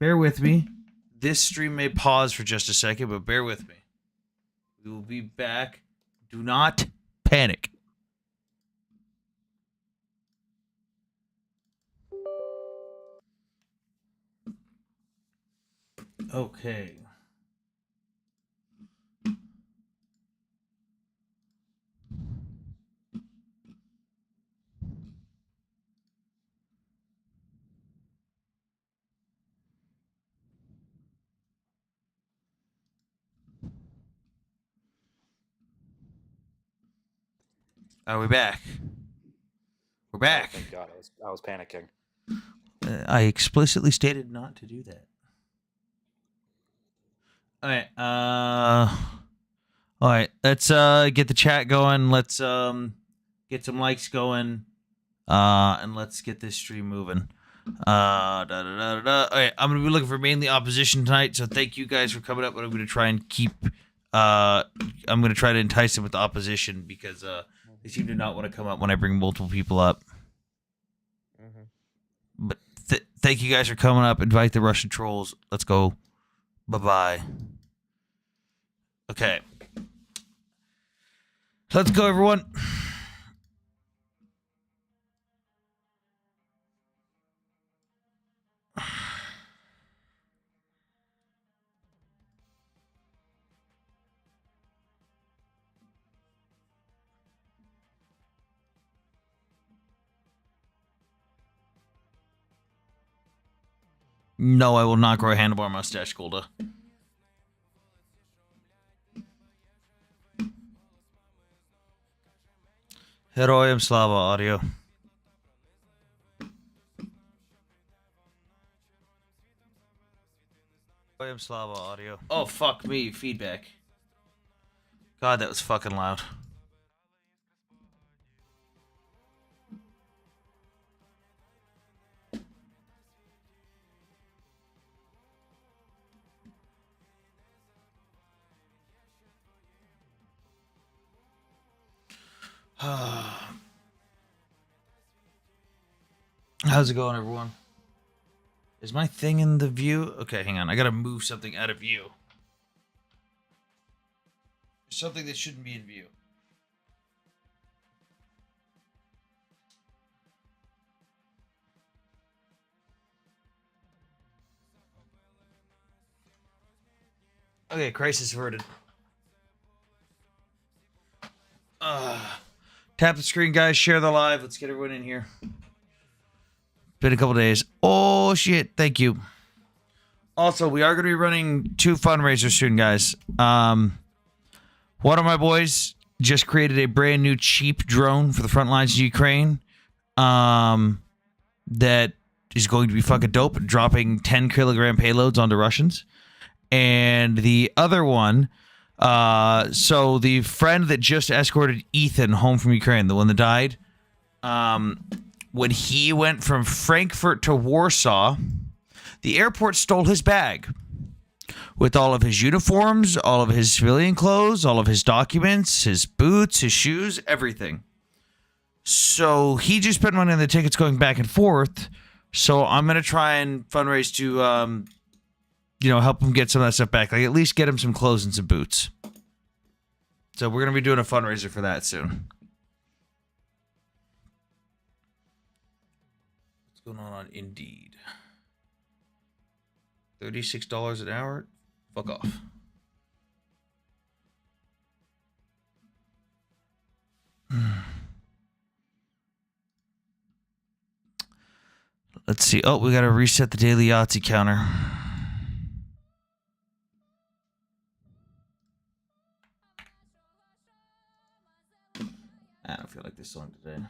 Bear with me. This stream may pause for just a second, but bear with me. We will be back. Do not panic. Okay. Are we back? We're back. Oh, thank God, I was panicking. I explicitly stated not to do that. All right. All right. Let's get the chat going. Let's get some likes going. And let's get this stream moving. All right. I'm gonna be looking for mainly opposition tonight. So thank you guys for coming up. But I'm gonna try and keep. I'm gonna try to entice them with the opposition because they seem to not want to come up when I bring multiple people up. But thank you guys for coming up. Invite the Russian trolls. Let's go. Bye-bye. Okay. Let's go, everyone. No, I will not grow a handlebar mustache, Golda. Heroyam Slava audio. Heroyam Slava audio. Oh, fuck me. Feedback. God, that was fucking loud. How's it going, everyone? Is my thing in the view? Okay, hang on. I gotta move something out of view. Something that shouldn't be in view. Okay, crisis averted. Tap the screen, guys. Share the live. Let's get everyone in here. Been a couple days. Oh, shit. Thank you. Also, we are going to be running 2 fundraisers soon, guys. One of my boys just created a brand new cheap drone for the front lines of Ukraine. That is going to be fucking dope, dropping 10 kilogram payloads onto Russians. And the other one, so the friend that just escorted Ethan home from Ukraine, the one that died, when he went from Frankfurt to Warsaw, the airport stole his bag with all of his uniforms, all of his civilian clothes, all of his documents, his boots, his shoes, everything. So he just spent money on the tickets going back and forth. So I'm going to try and fundraise to, help him get some of that stuff back. Like, at least get him some clothes and some boots. So we're going to be doing a fundraiser for that soon. What's going on Indeed? $36 an hour? Fuck off. Let's see. Oh, we got to reset the daily Yahtzee counter. I don't feel like this song today.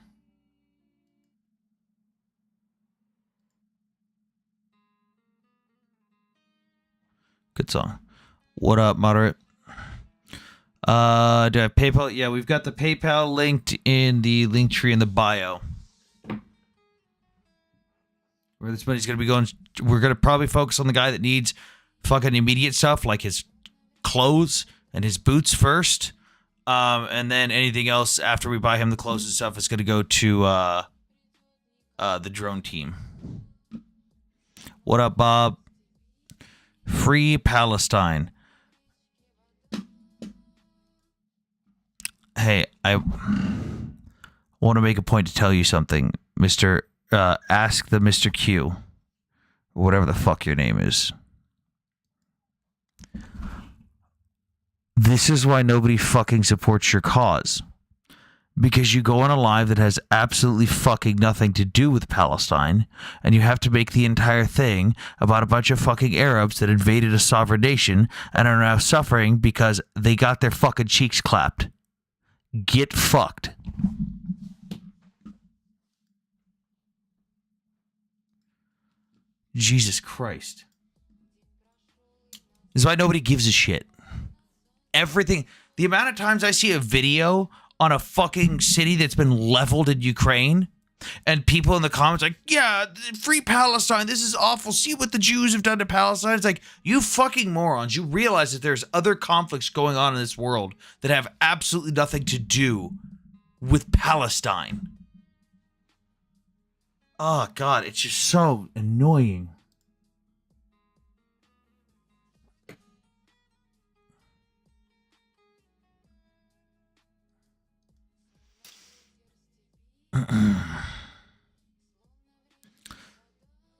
Good song. What up, moderate? Do I have PayPal? Yeah, we've got the PayPal linked in the link tree in the bio. Where this money's going to be going, we're going to probably focus on the guy that needs fucking immediate stuff, like his clothes and his boots first. And then anything else after we buy him the clothes and stuff is going to go to the drone team. What up, Bob? Free Palestine. Hey, I want to make a point to tell you something, Mr. Ask the Mr. Q. Whatever the fuck your name is. This is why nobody fucking supports your cause. Because you go on a live that has absolutely fucking nothing to do with Palestine, and you have to make the entire thing about a bunch of fucking Arabs that invaded a sovereign nation and are now suffering because they got their fucking cheeks clapped. Get fucked. Jesus Christ. This is why nobody gives a shit. Everything. The amount of times I see a video on a fucking city that's been leveled in Ukraine, and people in the comments like, yeah, free Palestine, this is awful, see what the Jews have done to Palestine. It's like, you fucking morons, you realize that there's other conflicts going on in this world that have absolutely nothing to do with Palestine. Oh God, it's just so annoying.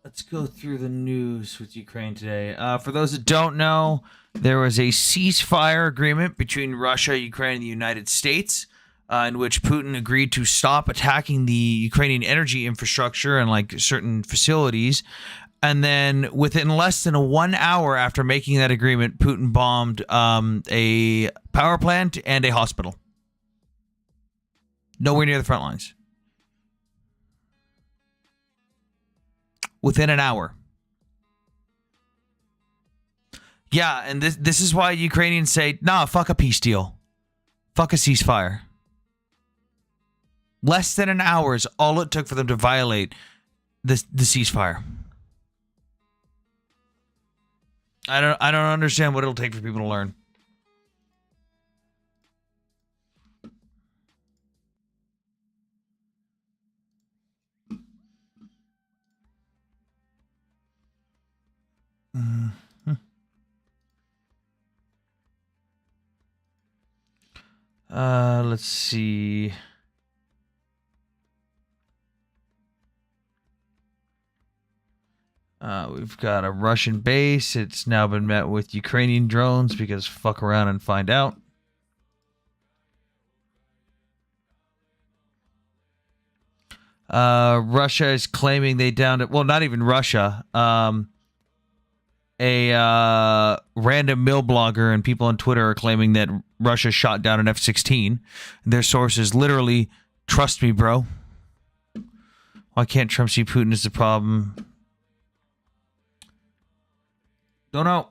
Let's go through the news with Ukraine today. For those that don't know, there was a ceasefire agreement between Russia, Ukraine, and the United States, in which Putin agreed to stop attacking the Ukrainian energy infrastructure and like certain facilities. And then within less than 1 hour after making that agreement, Putin bombed a power plant and a hospital. Nowhere near the front lines. Within an hour. Yeah, and this is why Ukrainians say, nah, fuck a peace deal. Fuck a ceasefire. Less than an hour is all it took for them to violate the ceasefire. I don't understand what it'll take for people to learn. Let's see. We've got a Russian base. It's now been met with Ukrainian drones because fuck around and find out. Russia is claiming they downed it. Well, not even Russia. A random mill blogger and people on Twitter are claiming that Russia shot down an F-16. Their sources literally, trust me, bro. Why can't Trump see Putin as the problem? Don't know.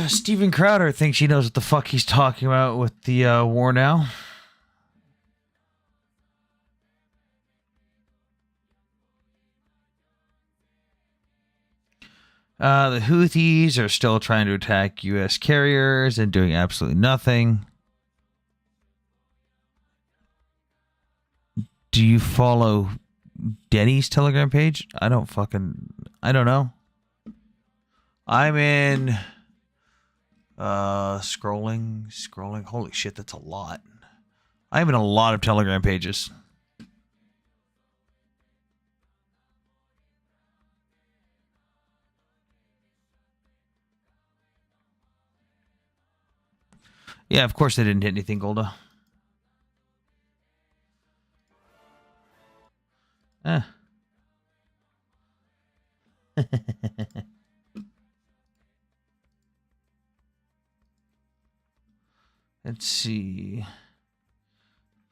Steven Crowder thinks he knows what the fuck he's talking about with the war now. The Houthis are still trying to attack U.S. carriers and doing absolutely nothing. Do you follow Denny's Telegram page? I don't know. I'm in scrolling. Holy shit, that's a lot. I'm in a lot of Telegram pages. Yeah, of course they didn't hit anything, Golda. Let's see.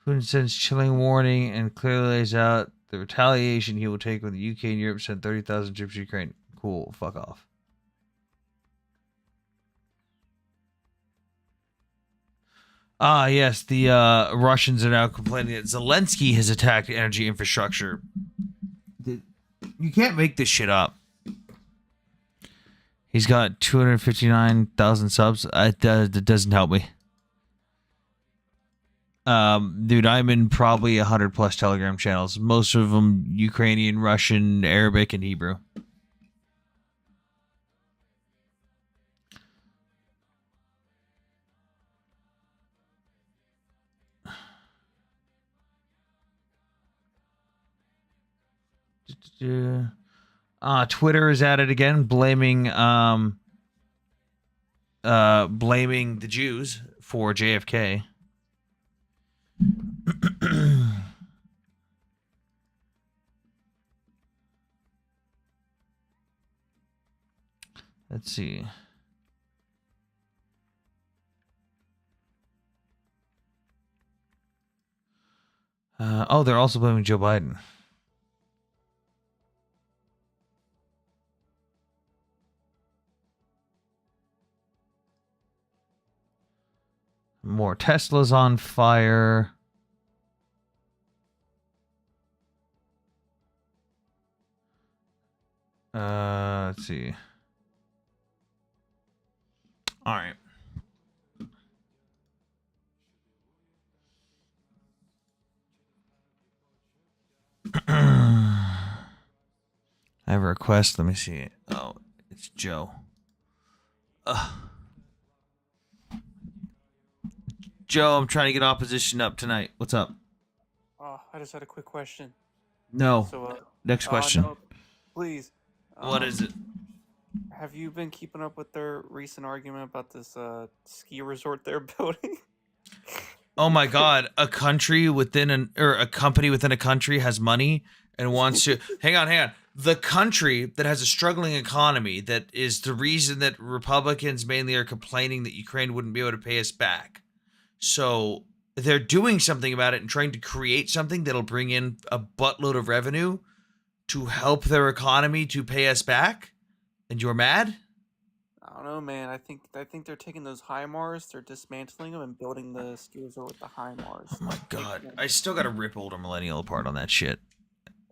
Putin sends chilling warning and clearly lays out the retaliation he will take when the UK and Europe send 30,000 troops to Ukraine. Cool. Fuck off. Ah, yes. The Russians are now complaining that Zelensky has attacked energy infrastructure. You can't make this shit up. He's got 259,000 subs. It doesn't help me. Dude, I'm in probably 100 plus Telegram channels. Most of them Ukrainian, Russian, Arabic, and Hebrew. Twitter is at it again, blaming the Jews for JFK. Let's see. They're also blaming Joe Biden. More Teslas on fire. Let's see. All right. I have a request. Let me see. Oh, it's Joe. Joe, I'm trying to get opposition up tonight. What's up? Oh, I just had a quick question. No. So, Next question. no, please. What is it? Have you been keeping up with their recent argument about this ski resort they're building? Oh my God! A country within a company within a country has money and wants to. Hang on. The country that has a struggling economy, that is the reason that Republicans mainly are complaining that Ukraine wouldn't be able to pay us back. So they're doing something about it and trying to create something that'll bring in a buttload of revenue to help their economy to pay us back. And you're mad? I don't know, man. I think they're taking those HIMARS, they're dismantling them and building the ski resort with the HIMARS. Oh my God! I still got to rip older millennial apart on that shit.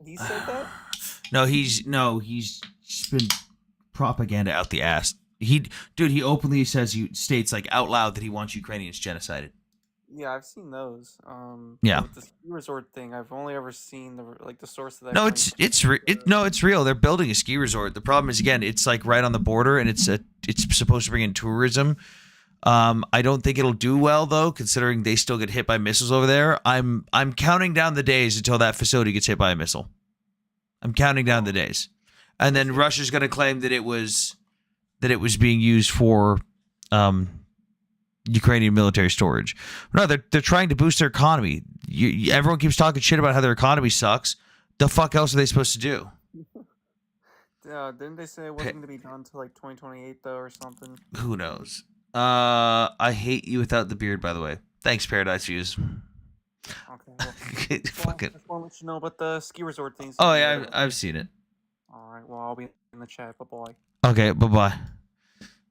He said that? No, he's been propaganda out the ass. He openly states like out loud that he wants Ukrainians genocided. Yeah, I've seen those. Yeah. With the ski resort thing, I've only ever seen the source of that. No, it's real. They're building a ski resort. The problem is, again, it's like right on the border, and it's supposed to bring in tourism. I don't think it'll do well though, considering they still get hit by missiles over there. I'm counting down the days until that facility gets hit by a missile. I'm counting down the days, and then Russia's going to claim that it was being used for Ukrainian military storage. No, they're trying to boost their economy. Everyone keeps talking shit about how their economy sucks. The fuck else are they supposed to do? Didn't they say it wasn't going to be done until like 2028 though, or something? Who knows? I hate you without the beard, by the way. Thanks, Paradise Views. Okay. Well, Fuck it. just want to let you know about the ski resort things. Oh yeah, I've seen it. All right. Well, I'll be in the chat. Bye bye. Okay, bye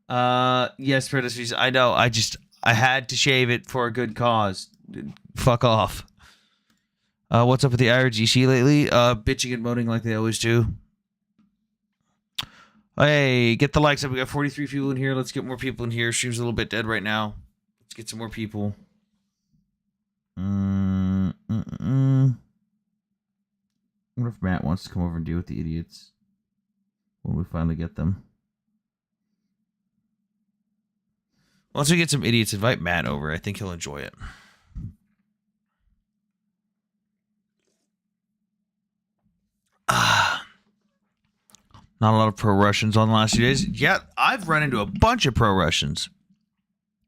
bye. Yes, Paradise Views. I know. I had to shave it for a good cause. Fuck off. What's up with the IRGC lately? Bitching and moaning like they always do. Hey, get the likes up. We got 43 people in here. Let's get more people in here. Stream's a little bit dead right now. Let's get some more people. I wonder if Matt wants to come over and deal with the idiots when we finally get them. Once we get some idiots, invite Matt over. I think he'll enjoy it. Not a lot of pro-Russians on the last few days. Yeah, I've run into a bunch of pro-Russians.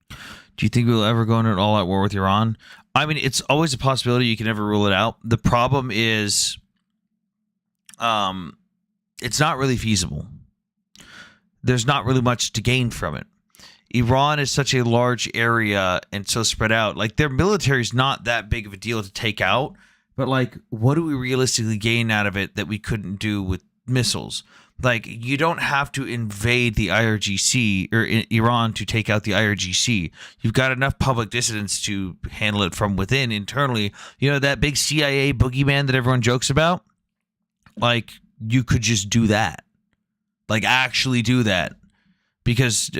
Do you think we'll ever go into an all-out war with Iran? I mean, it's always a possibility. You can never rule it out. The problem is, it's not really feasible. There's not really much to gain from it. Iran is such a large area and so spread out. Like, their military is not that big of a deal to take out, but like, what do we realistically gain out of it that we couldn't do with missiles? Like, you don't have to invade the IRGC or Iran to take out the IRGC. You've got enough public dissidents to handle it from within, internally. You know, that big CIA boogeyman that everyone jokes about? Like, you could just do that. Like, actually do that. Because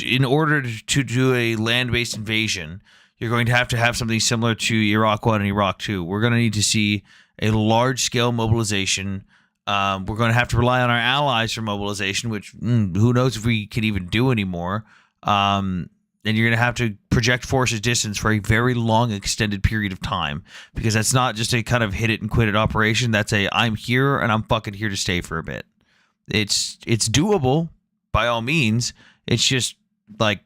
in order to do a land-based invasion, you're going to have something similar to Iraq 1 and Iraq 2. We're going to need to see a large-scale mobilization. We're going to have to rely on our allies for mobilization, which who knows if we can even do anymore. And you're going to have to project forces distance for a very long, extended period of time, because that's not just a kind of hit it and quit it operation. That's a I'm here and I'm fucking here to stay for a bit. It's doable by all means. It's just like,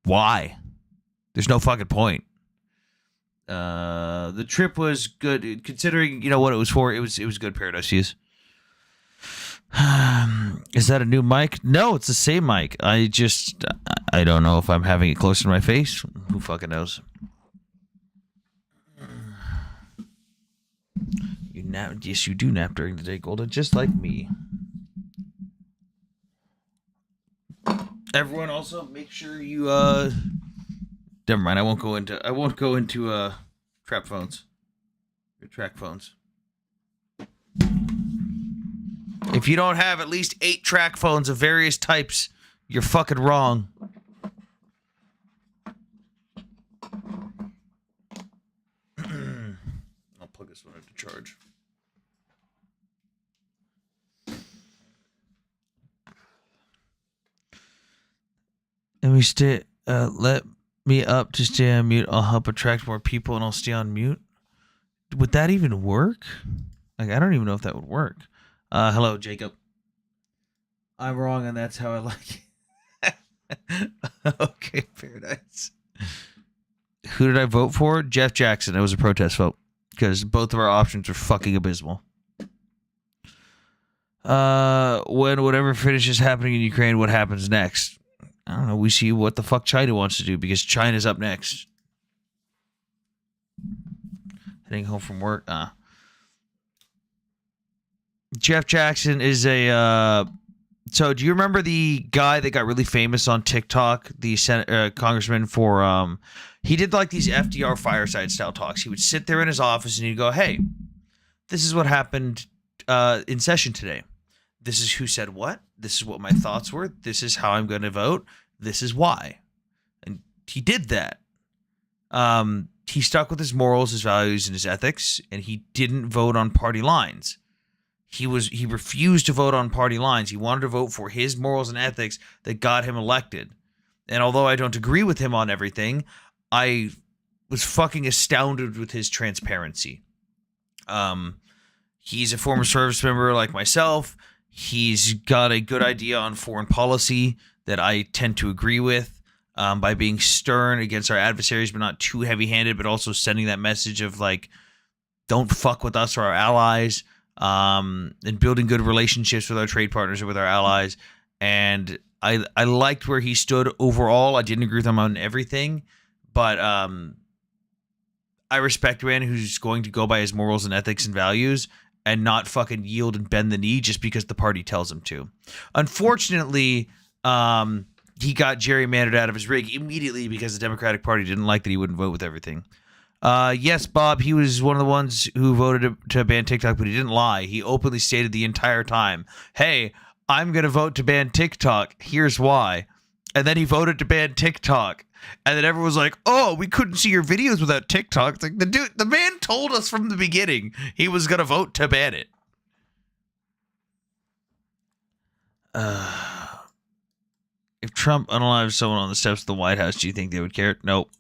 why? There's no fucking point. The trip was good considering, you know, what it was for. It was good. Paradise Views. Is that a new mic? No, it's the same mic. I don't know if I'm having it closer to my face. Who fucking knows? You nap? Yes, you do nap during the day, Golden, just like me. Everyone, also make sure you never mind. I won't go into trap phones or track phones. If you don't have at least 8 track phones of various types, you're fucking wrong. I'll plug this one into charge. And we stay. Let me up to stay on mute. I'll help attract more people, and I'll stay on mute. Would that even work? Like, I don't even know if that would work. Hello, Jacob. I'm wrong, and that's how I like it. Okay, Paradise. Who did I vote for? Jeff Jackson. It was a protest vote because both of our options are fucking abysmal. When whatever finishes happening in Ukraine, what happens next? I don't know. We see what the fuck China wants to do because China's up next. Heading home from work. Jeff Jackson is a. So, do you remember the guy that got really famous on TikTok? The congressman for. He did like these FDR fireside style talks. He would sit there in his office and he'd go, "Hey, this is what happened in session today. This is who said what. This is what my thoughts were. This is how I'm going to vote. This is why." And he did that. He stuck with his morals, his values, and his ethics, and he didn't vote on party lines. He refused to vote on party lines. He wanted to vote for his morals and ethics that got him elected. And although I don't agree with him on everything, I was fucking astounded with his transparency. He's a former service member like myself. He's got a good idea on foreign policy that I tend to agree with, by being stern against our adversaries, but not too heavy-handed, but also sending that message of, like, don't fuck with us or our allies, and building good relationships with our trade partners and with our allies. And I liked where he stood overall. I didn't agree with him on everything, but I respect a man who's going to go by his morals and ethics and values and not fucking yield and bend the knee just because the party tells him to. Unfortunately, he got gerrymandered out of his rig immediately because the Democratic Party didn't like that he wouldn't vote with everything. Yes, Bob, he was one of the ones who voted to ban TikTok, but he didn't lie. He openly stated the entire time, "Hey, I'm going to vote to ban TikTok. Here's why." And then he voted to ban TikTok. And then everyone was like, "Oh, we couldn't see your videos without TikTok." It's like, the man told us from the beginning he was going to vote to ban it. If Trump unalives someone on the steps of the White House, do you think they would care? Nope.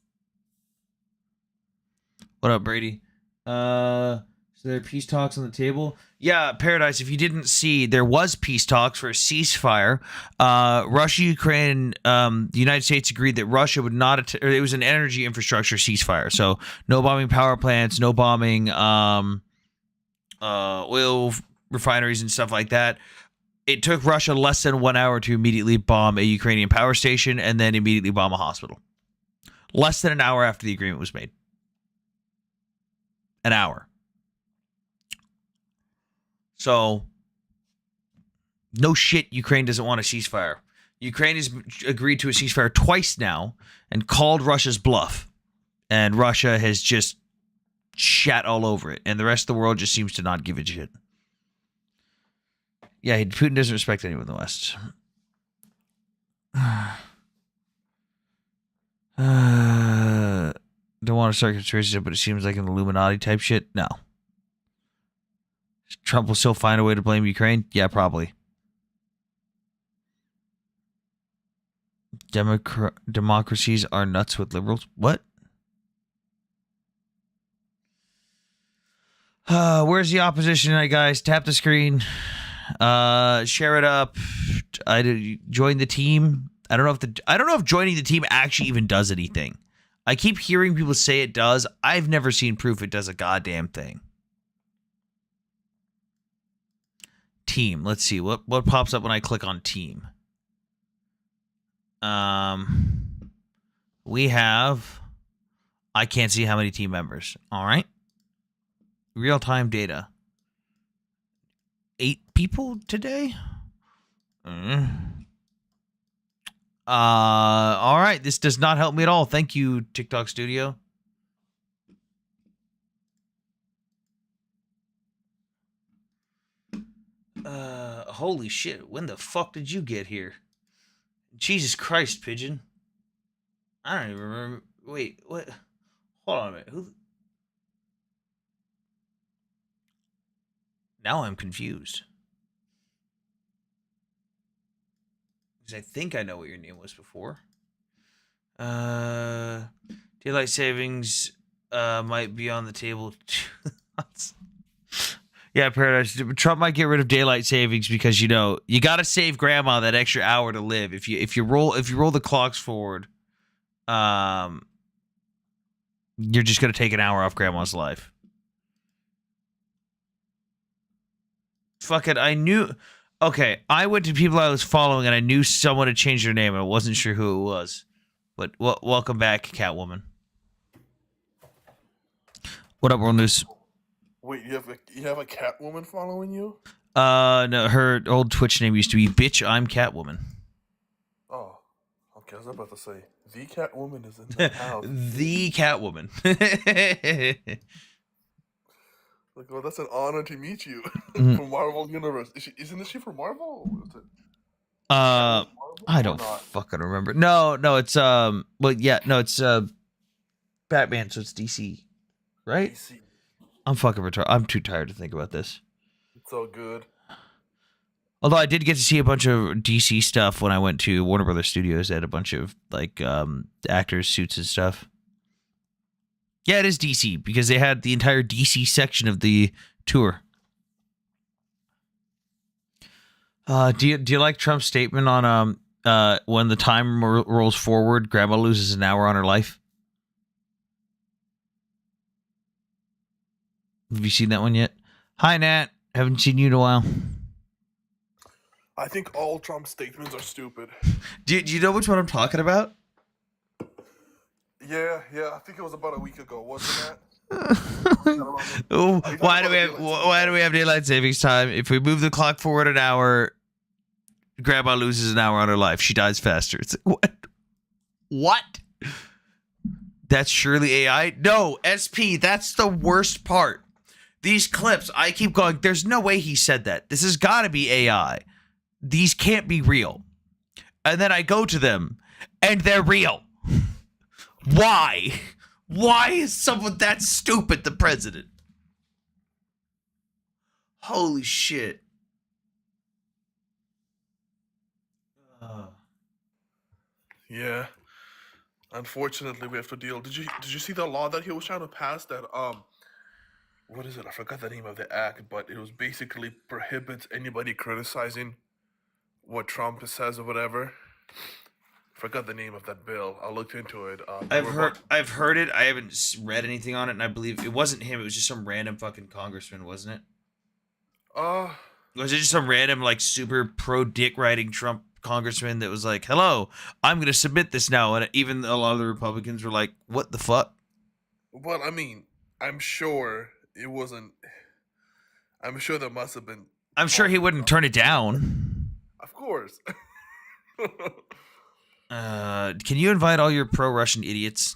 What up, Brady? So there are peace talks on the table? Yeah, Paradise, if you didn't see, there was peace talks for a ceasefire. Russia, Ukraine, the United States agreed that Russia would not, it was an energy infrastructure ceasefire. So no bombing power plants, no bombing oil refineries and stuff like that. it took Russia less than 1 hour to immediately bomb a Ukrainian power station and then immediately bomb a hospital. Less than an hour after the agreement was made. An hour. So, no shit, Ukraine doesn't want a ceasefire. Ukraine has agreed to a ceasefire twice now and called Russia's bluff. And Russia has just shat all over it. And the rest of the world just seems to not give a shit. Yeah, Putin doesn't respect anyone in the West. Don't want to start conspiracy, but it seems like an Illuminati type shit. No. Trump will still find a way to blame Ukraine? Yeah, probably. Democracies are nuts with liberals. What? Where's the opposition tonight, guys? Tap the screen. Share it up. Join the team. I don't know if joining the team actually even does anything. I keep hearing people say it does. I've never seen proof it does a goddamn thing. Team. Let's see what pops up when I click on team. We have. I can't see how many team members. All right. Real-time data. 8 people today. All right. This does not help me at all. Thank you, TikTok Studio. Holy shit. When the fuck did you get here? Jesus Christ, Pigeon. I don't even remember. Wait, what? Hold on a minute. Who? Now I'm confused. Because I think I know what your name was before. Daylight savings might be on the table. Yeah, Paradise. Trump might get rid of daylight savings because you got to save grandma that extra hour to live. If you roll the clocks forward, you're just gonna take an hour off grandma's life. Fuck it, I knew. Okay, I went to people I was following and I knew someone had changed their name and I wasn't sure who it was. But welcome back, Catwoman. What up, World News? Wait, you have a Catwoman following you? No, her old Twitch name used to be Bitch, I'm Catwoman. Oh, okay. I was about to say the Catwoman is in the house. The Catwoman. Like, well, that's an honor to meet you from Marvel Universe. Isn't she from Marvel? Or is it I don't not? fucking remember. No, it's it's Batman, so it's DC, right? DC. I'm fucking retarded. I'm too tired to think about this. It's all good. Although I did get to see a bunch of DC stuff when I went to Warner Brothers Studios. They had a bunch of actors' suits and stuff. Yeah, it is DC because they had the entire DC section of the tour. Do you like Trump's statement on when the time rolls forward, grandma loses an hour on her life? Have you seen that one yet? Hi, Nat. Haven't seen you in a while. I think all Trump's statements are stupid. Do you know which one I'm talking about? Yeah. I think it was about a week ago, wasn't it? Why do we have daylight savings time? If we move the clock forward an hour, grandma loses an hour on her life. She dies faster. It's like, what? That's surely AI? No, SP, that's the worst part. These clips, I keep going, there's no way he said that. This has got to be AI. These can't be real. And then I go to them, and they're real. Why? Why is someone that stupid the president? Holy shit. Yeah. Unfortunately, we have to deal. Did you see the law that he was trying to pass? That what is it? I forgot the name of the act, but it was basically prohibits anybody criticizing what Trump says or whatever. Forgot the name of that bill. I looked into it. I've heard it. I haven't read anything on it, and I believe it wasn't him. It was just some random fucking congressman, wasn't it? Was it just some random, like, super pro-dick riding Trump congressman that was like, hello, I'm going to submit this now? And even a lot of the Republicans were like, what the fuck? Well, I mean, I'm sure it wasn't. I'm sure there must have been. I'm sure he wouldn't turn it down. Of course. Can you invite all your pro-Russian idiots?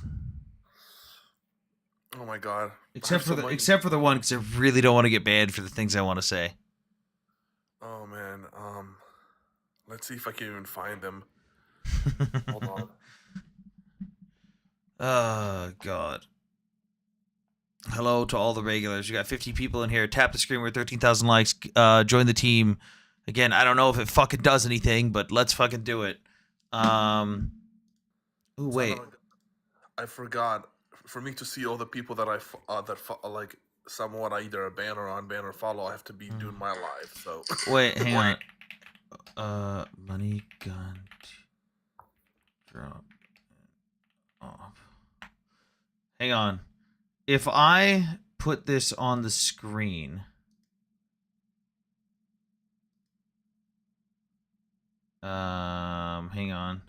Oh my god. Except for the one, because I really don't want to get banned for the things I want to say. Oh man. Let's see if I can even find them. Hold on. Oh god. Hello to all the regulars. We got 50 people in here. Tap the screen. We're 13,000 likes. Join the team. Again, I don't know if it fucking does anything, but let's fucking do it. Ooh, wait. I forgot. For me to see all the people that like somewhat either a ban or unban or follow, I have to be doing my live. So wait, hang on. Money gun drop off. Hang on. If I put this on the screen, hang on.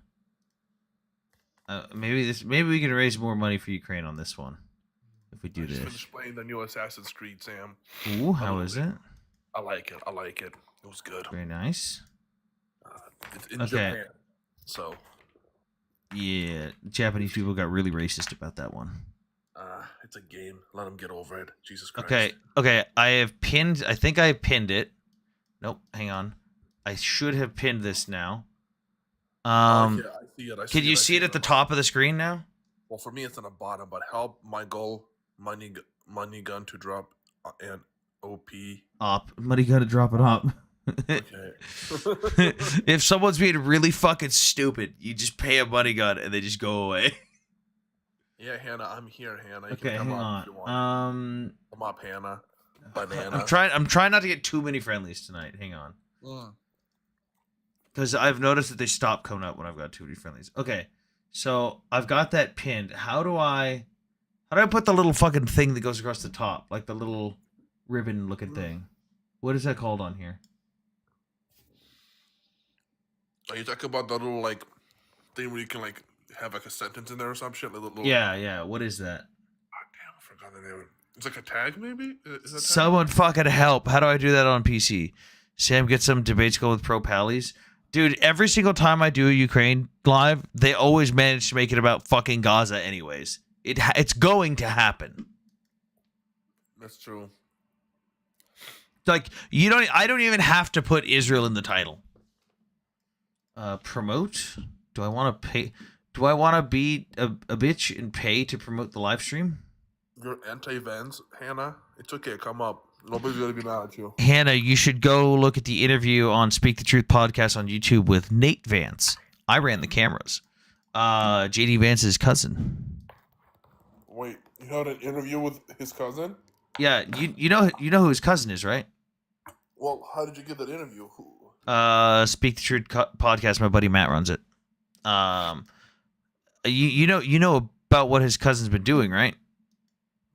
Maybe we can raise more money for Ukraine on this one if we do I just this. finished playing the new Assassin's Creed, Sam. Ooh, how is it? I like it. It was good. Very nice. It's in Okay. Japan, so Yeah, Japanese people got really racist about that one. it's a game. Let them get over it. Jesus Christ. Okay. I think I pinned it. Nope. Hang on. I should have pinned this now. Yeah, I see it. Can you see it at the top of the screen now? Well, for me, it's on the bottom. But help my goal, money gun to drop and OP. Money gotta drop it up. Okay. If someone's being really fucking stupid, you just pay a money gun and they just go away. Yeah, Hannah, I'm here, Hannah. You Okay, can come hang up if you want. on. Come up, Hannah. Banana. I'm trying not to get too many friendlies tonight. Hang on. Because I've noticed that they stop coming up when I've got too many friendlies. Okay, so I've got that pinned. How do I put the little fucking thing that goes across the top, like the little ribbon looking thing? What is that called on here? Are you talking about the little like thing where you can like have like a sentence in there or some shit? Like, little... Yeah. What is that? Oh, damn, I forgot the name. It's like a tag, maybe. Is that tag? Someone fucking help! How do I do that on PC? Sam, get some debates going with pro pallies. Dude, every single time I do a Ukraine live, they always manage to make it about fucking Gaza anyways. It's going to happen. That's true. Like, I don't even have to put Israel in the title. Promote? Do I want to pay? Do I want to be a bitch and pay to promote the live stream? You're anti-Vans, Hannah. It's okay. Come up. Nobody's gonna be mad at you. Hannah, you should go look at the interview on Speak the Truth podcast on YouTube with Nate Vance. I ran the cameras. JD Vance's cousin. Wait, you had an interview with his cousin? Yeah, you know who his cousin is, right? Well, how did you get that interview? Who? Speak the Truth podcast. My buddy Matt runs it. You know about what his cousin's been doing, right?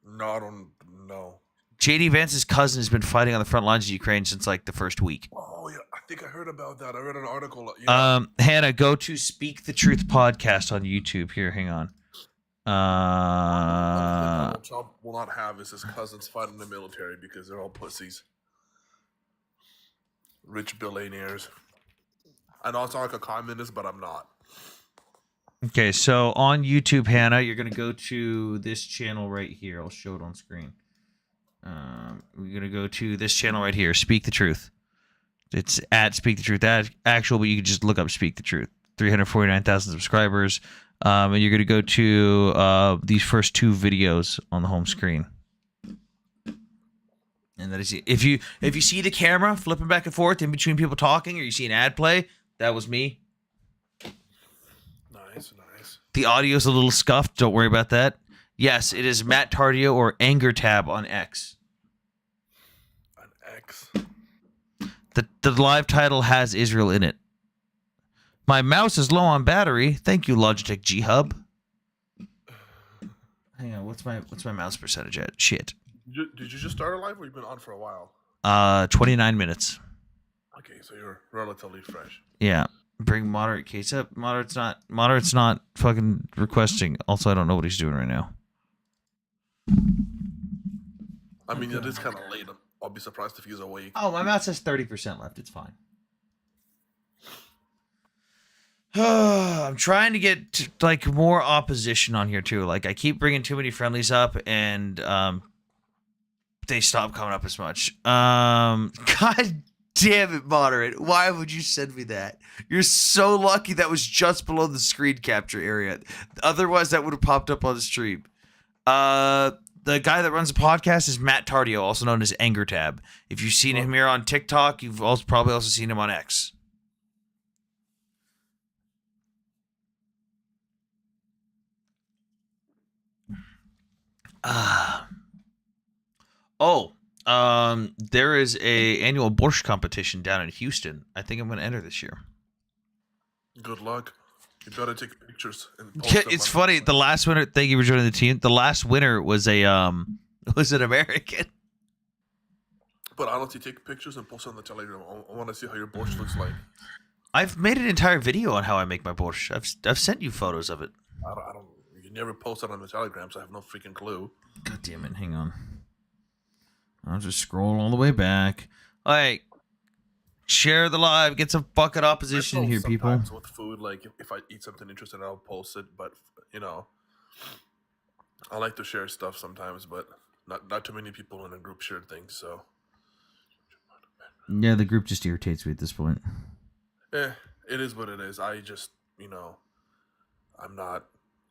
No, I don't know. JD Vance's cousin has been fighting on the front lines of Ukraine since like the first week. Oh yeah, I think I heard about that. I read an article. Yeah. Hannah, go to Speak the Truth podcast on YouTube. Here, hang on. Donald Trump will not have is his cousins fighting the military because they're all pussies. Rich billionaires. I know I sound like a communist, but I'm not. Okay, so on YouTube, Hannah, you're gonna go to this channel right here. I'll show it on screen. We're gonna go to this channel right here, Speak the Truth. It's at Speak the Truth actual, but you can just look up Speak the Truth. 349,000 subscribers. And you're gonna go to these first two videos on the home screen. And that is it. If you see the camera flipping back and forth in between people talking, or you see an ad play, that was me. Nice. The audio's a little scuffed. Don't worry about that. Yes, it is Matt Tardio or Anger Tab on X. An X. The live title has Israel in it. My mouse is low on battery. Thank you, Logitech G Hub. Hang on, what's my mouse percentage at? Shit. Did you just start a live or you've been on for a while? 29 minutes. Okay, so you're relatively fresh. Yeah. Bring moderate case up. Moderate's not fucking requesting. Also, I don't know what he's doing right now. I mean, it is kind of late. I'll be surprised if he's awake. Oh, my mouse has 30% left. It's fine. I'm trying to get like more opposition on here too. Like I keep bringing too many friendlies up, and they stop coming up as much. God damn it, moderate! Why would you send me that? You're so lucky that was just below the screen capture area. Otherwise, that would have popped up on the stream. The guy that runs the podcast is Matt Tardio, also known as Anger Tab. If you've seen him here on TikTok, you've also probably also seen him on X. There is a annual Borscht competition down in Houston. I think I'm going to enter this year. Good luck. You better take pictures and post them It's on- funny. The last winner. Thank you for joining the team. The last winner was was an American. But honestly, take pictures and post on the Telegram. I want to see how your borscht looks like. I've made an entire video on how I make my borscht. I've sent you photos of it. I don't. You never post it on the Telegram, so I have no freaking clue. God damn it! Hang on. I'll just scroll all the way back. All right. Share the live. Get some fucking opposition I here, post people. sometimes with food, like if I eat something interesting, I'll post it. But I like to share stuff sometimes, but not too many people in a group share things. So Yeah, the group just irritates me at this point. it is what it is. I just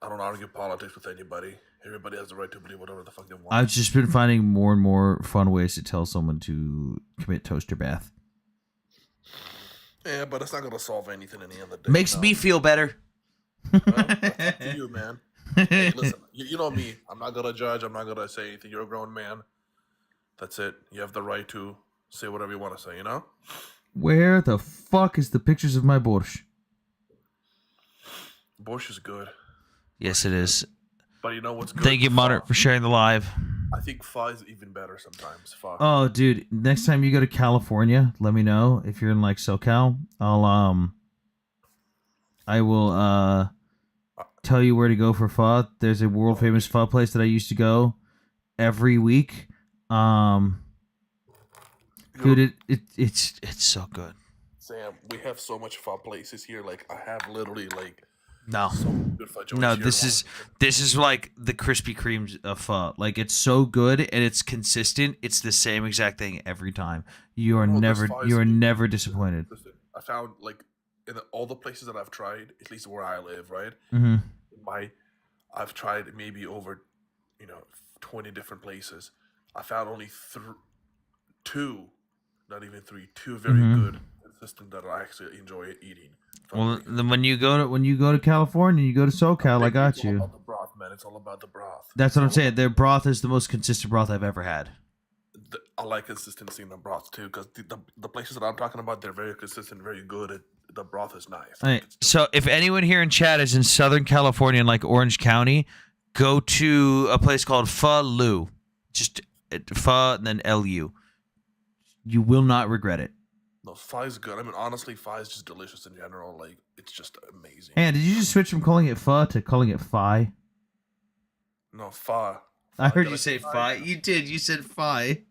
I don't argue politics with anybody. Everybody has the right to believe whatever the fuck they want. I've just been finding more and more fun ways to tell someone to commit toaster bath. Yeah, but it's not gonna solve anything in the end of the day. Makes no. me feel better. Well, that's up to you, man. Hey, listen, you know me. I'm not gonna judge. I'm not gonna say anything. You're a grown man. That's it. You have the right to say whatever you want to say. You know. Where the fuck is the pictures of my borscht? Borscht is good, Yes, it is. but you know what's good? Thank you, Moderate, for sharing the live. I think pho is even better sometimes. Pho. Oh, dude, next time you go to California, let me know if you're in like SoCal. I will tell you where to go for pho. There's a world famous pho place that I used to go every week. Dude, it's so good. Sam, we have so much pho places here. Like I have literally like No. so many good pho joints No, here. this is like the Krispy Kremes of pho. Like it's so good and it's consistent. It's the same exact thing every time. You are No, this pho is good. never disappointed. Listen, I found like in all the places that I've tried, at least where I live, right? Mm-hmm. I've tried maybe over 20 different places. I found only two, not even three, two very Mhm. good, consistent that I actually enjoy eating. Well, then when you go to California, you go to SoCal. I got It's all you. about the broth, man. It's all about the broth. That's what I'm It's all saying. Their broth is the most consistent broth I've ever had. I like consistency in the broth too, because the places that I'm talking about, they're very consistent, very good. The broth is nice. All right. So if anyone here in chat is in Southern California, like Orange County, go to a place called Pho Lu. Just Pho and then Lu. You will not regret it. No, pho is good. I mean, honestly, pho is just delicious in general. Like, it's just amazing. And did you just switch from calling it pho to calling it phi? No, pho. I heard Did you say phi. You did. You said phi.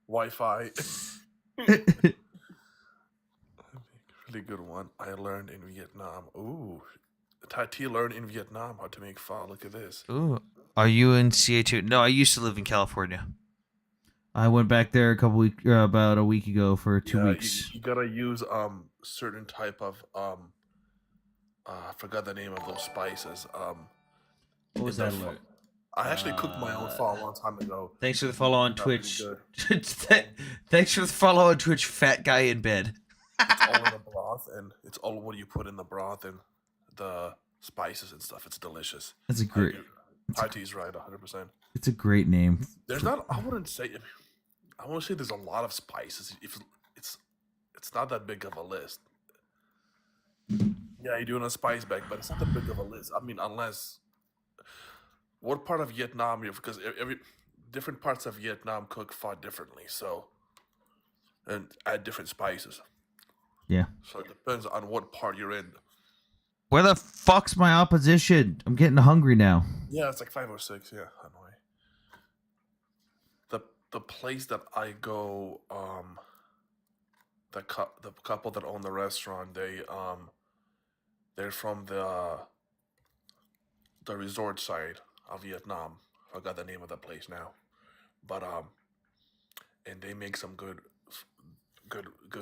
Wi-Fi. Really good one. I learned in Vietnam. Ooh. Tai T learned in Vietnam how to make pho. Look at this. Ooh. Are you in CA2? No, I used to live in California. I went back there about a week ago for 2 weeks. You gotta use certain type of I forgot the name of those spices. What was in that the pho. alert? I actually cooked my own pho a long time ago. Thanks for the follow on Not really Twitch. good. Thanks for the follow on Twitch, fat guy in bed. It's all in the broth, and it's all what you put in the broth and the spices and stuff. It's delicious. That's a great. Tai T's right, 100%. It's a great name. There's not. I wouldn't say. I want to say there's a lot of spices. If it's not that big of a list. Yeah, you're doing a spice bag, but it's not that big of a list. I mean, unless what part of Vietnam you're, because every different parts of Vietnam cook pho differently, so and add different spices. Yeah. So it depends on what part you're in. Where the fuck's my opposition? I'm getting hungry now. Yeah, it's like 5 or 6. Yeah, Hanoi. The place that I go, the couple that own the restaurant, they're from the resort side of Vietnam. I forgot the name of the place now, but and they make some good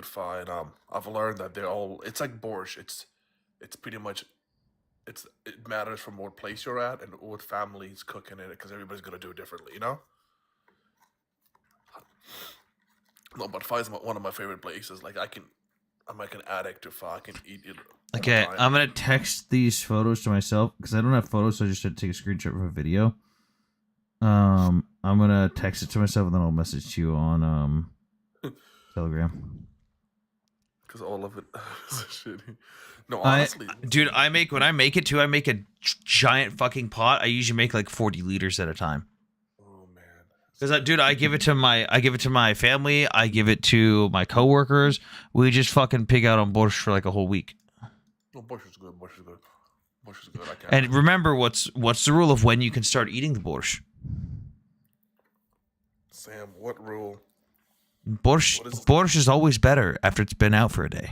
pho. And I've learned that they're all. It's like borscht. It's pretty much. It matters from what place you're at and what family's cooking it because everybody's gonna do it differently, you know. No, but pho is one of my favorite places. Like I'm like an addict to pho. I can eat it. all the Okay, time. I'm gonna text these photos to myself because I don't have photos, so I just had to take a screenshot of a video. I'm gonna text it to myself and then I'll message you on Telegram. Because all of it is shitty. No, I honestly, when I make it too, I make a giant fucking pot. I usually make like 40 liters at a time. oh man, Because I give it to my family. I give it to my coworkers. We just fucking pig out on borscht for like a whole week. no, borscht is good. Borscht is good. Borscht is good. I can't. And remember, what's the rule of when you can start eating the borscht? Sam, what rule? Borscht What is it? borscht is always better after it's been out for a day.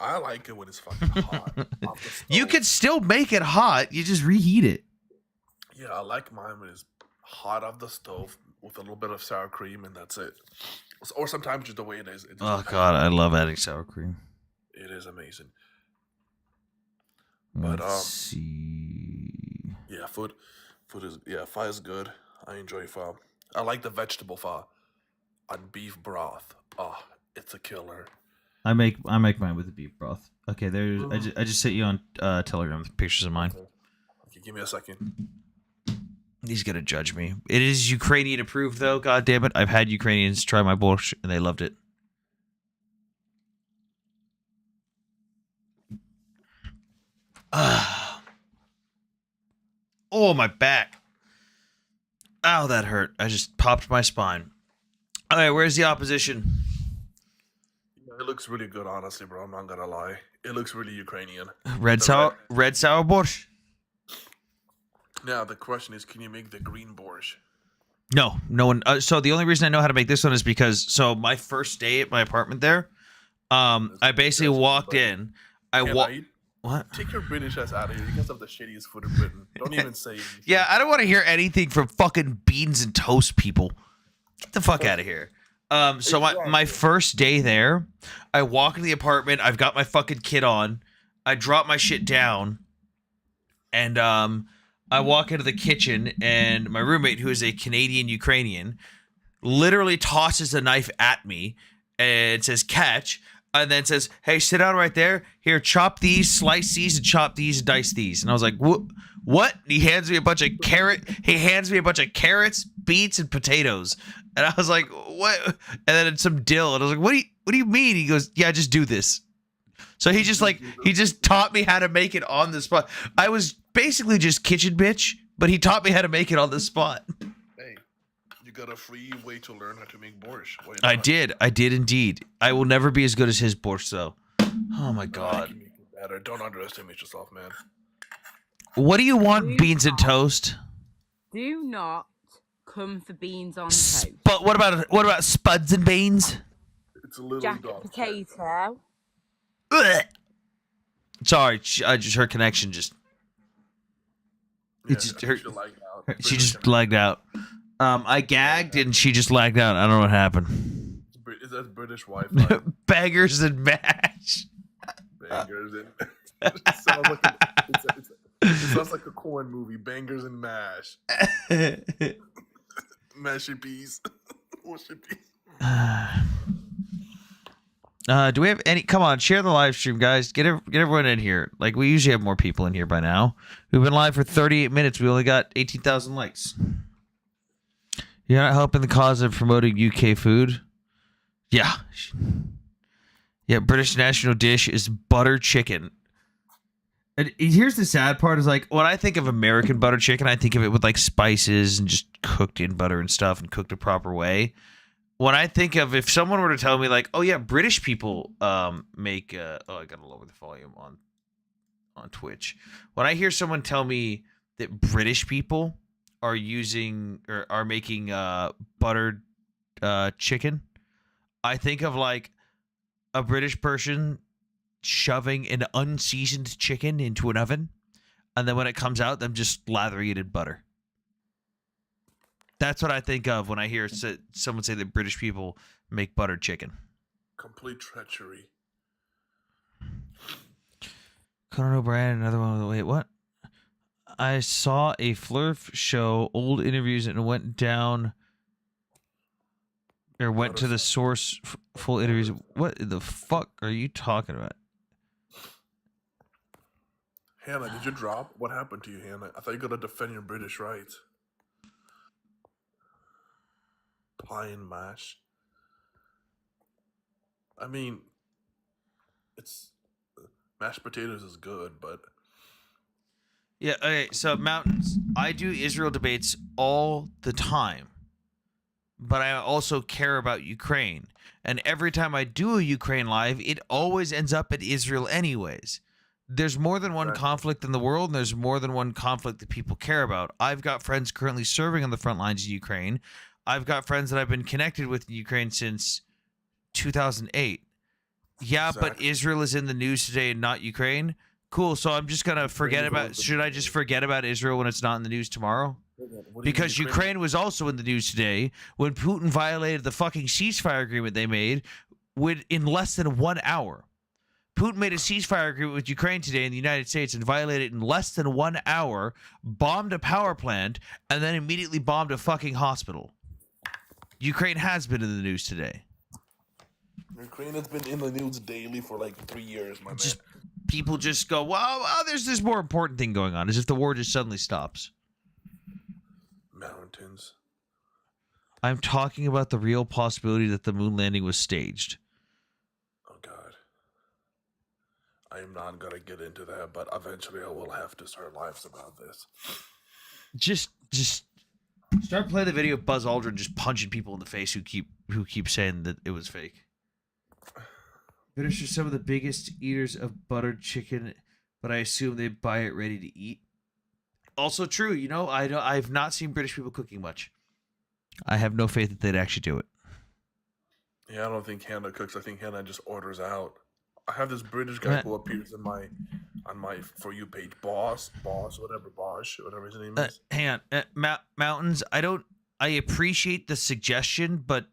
I like it when it's fucking hot. off the You stove. can still make it hot. You just reheat it. Yeah, I like mine when it's hot off the stove with a little bit of sour cream, and that's it. Or sometimes just the way it is. It Oh just- god, I love adding sour cream. it is amazing. But, Let's see. Yeah, food is pho is good. I enjoy pho. I like the vegetable pho on beef broth. Oh, it's a killer. I make mine with the beef broth. Okay, there's I just sent you on Telegram pictures of mine. Okay, give me a second. He's gonna judge me. It is Ukrainian approved though. God damn it! I've had Ukrainians try my borscht and they loved it. Oh, my back. Ow, that hurt. I just popped my spine. All right, where's the opposition? It looks really good, honestly, bro. I'm not gonna lie. It looks really Ukrainian. Red sour borscht. Now the question is, can you make the green borscht? No one. So the only reason I know how to make this one is because my first day at my apartment there, I basically walked in. What? Take your British ass out of here. You guys have the shittiest food in Britain. Don't even say anything. Yeah, I don't want to hear anything from fucking beans and toast people. Get the fuck out of here. So my first day there, I walk into the apartment. I've got my fucking kit on. I drop my shit down, and I walk into the kitchen, and my roommate, who is a Canadian Ukrainian, literally tosses a knife at me and says "catch," and then says, "Hey, sit down right there. Here, chop these, slice these, and chop these, and dice these." And I was like, "What?" And he hands me a bunch of carrots, beets, and potatoes. And I was like, "What?" And then some dill. And I was like, "What do you mean?" He goes, "Yeah, just do this." So he just taught me how to make it on the spot. I was basically just kitchen bitch, but he taught me how to make it on the spot. Hey, you got a free way to learn how to make borscht. Why I not? did indeed. I will never be as good as his borscht though. Oh my I god. can make it better. Don't underestimate yourself, man. What do you want, beans and toast? Do not come for beans on toast. But what about spuds and beans? It's a little Jacket dog. potato. Ugh. Sorry, I just her connection just Yeah, it's just I think hurt. she'll lag out. She just lagged out. I gagged and she just lagged out. I don't know what happened. Is that British Wi-Fi? Beggars and mash. Bangers and it sounds like it sounds like a corn movie. Bangers and mash, mashy peas, mushy peas. Do we have any? Come on, share the live stream, guys. Get everyone in here. Like we usually have more people in here by now. We've been live for 38 minutes. We only got 18,000 likes. You're not helping the cause of promoting UK food. Yeah. British national dish is butter chicken. And here's the sad part: is like when I think of American butter chicken, I think of it with like spices and just cooked in butter and stuff and cooked the proper way. when I think of, if someone were to tell me like, oh yeah, British people make oh, I gotta lower the volume on Twitch. When I hear someone tell me that British people are using or are making buttered chicken, I think of like a British person shoving an unseasoned chicken into an oven, and then when it comes out, them just lathering it in butter. That's what I think of when I hear someone say that British people make buttered chicken. Complete treachery. Conan O'Brien, another one. Wait, what? I saw a Flurf show, old interviews, and went down or went to the source full interviews. What the fuck are you talking about? Hannah, did you drop? What happened to you, Hannah? I thought you were gonna defend your British rights. Pie and mash. I mean, it's mashed potatoes is good, but Yeah, okay, so Mountains. I do Israel debates all the time, but I also care about Ukraine. And every time I do a Ukraine live, it always ends up at Israel anyways. There's more than one Right. conflict in the world, and there's more than one conflict that people care about. I've got friends currently serving on the front lines of Ukraine. I've got friends that I've been connected with in Ukraine since 2008. Yeah, but Exactly. Israel is in the news today and not Ukraine. Cool. So I'm just gonna forget is about. also Should I just forget about Israel when it's not in the news tomorrow? What do you mean Because Ukraine was also in the news today when Putin violated the fucking ceasefire agreement they made in less than 1 hour. Putin made a ceasefire agreement with Ukraine today in the United States and violated it in less than 1 hour, bombed a power plant, and then immediately bombed a fucking hospital. Ukraine has been in the news today. Ukraine has been in the news daily for like 3 years, my Just man. people just go, well, there's this more important thing going on, as if the war just suddenly stops. Mountains. I'm talking about the real possibility that the moon landing was staged. Oh God. I am not gonna get into that, but eventually I will have to start lives about this. Just start playing the video of Buzz Aldrin just punching people in the face who keep saying that it was fake. British are some of the biggest eaters of buttered chicken, but I assume they buy it ready to eat. Also true, you know, I've not seen British people cooking much. I have no faith that they'd actually do it. Yeah, I don't think Hannah cooks. I think Hannah just orders out. I have this British guy Right. who appears on my For You page, Bosch, whatever his name is. Hang on, Mountains. I appreciate the suggestion, but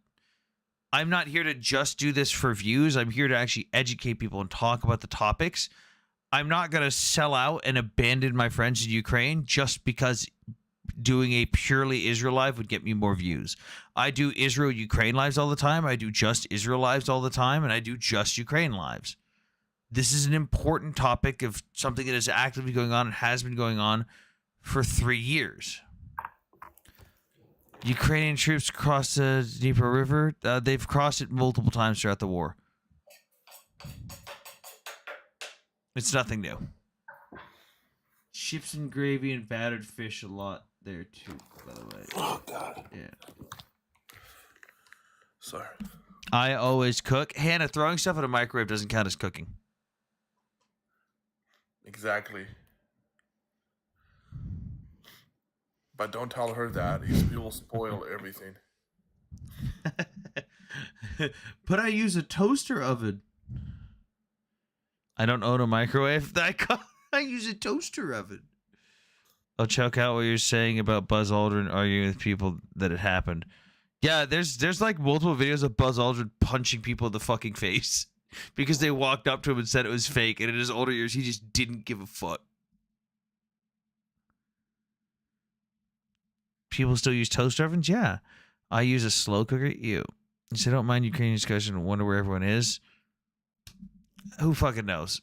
I'm not here to just do this for views. I'm here to actually educate people and talk about the topics. I'm not going to sell out and abandon my friends in Ukraine just because doing a purely Israel live would get me more views. I do Israel Ukraine lives all the time. I do just Israel lives all the time, and I do just Ukraine lives. This is an important topic of something that is actively going on and has been going on for 3 years. Ukrainian troops cross the Dnieper River. They've crossed it multiple times throughout the war. It's nothing new. Chips and gravy and battered fish a lot there too, by the way. Oh God. Yeah. Sorry. I always cook. Hannah, throwing stuff in a microwave doesn't count as cooking. Exactly. But don't tell her that. You will spoil everything. But I use a toaster oven. I don't own a microwave. I use a toaster oven. I'll check out what you're saying about Buzz Aldrin arguing with people that it happened. Yeah, there's like multiple videos of Buzz Aldrin punching people in the fucking face because they walked up to him and said it was fake, and in his older years he just didn't give a fuck. People still use toaster ovens? Yeah. I use a slow cooker. Ew. You say, don't mind Ukrainian discussion and wonder where everyone is. Who fucking knows?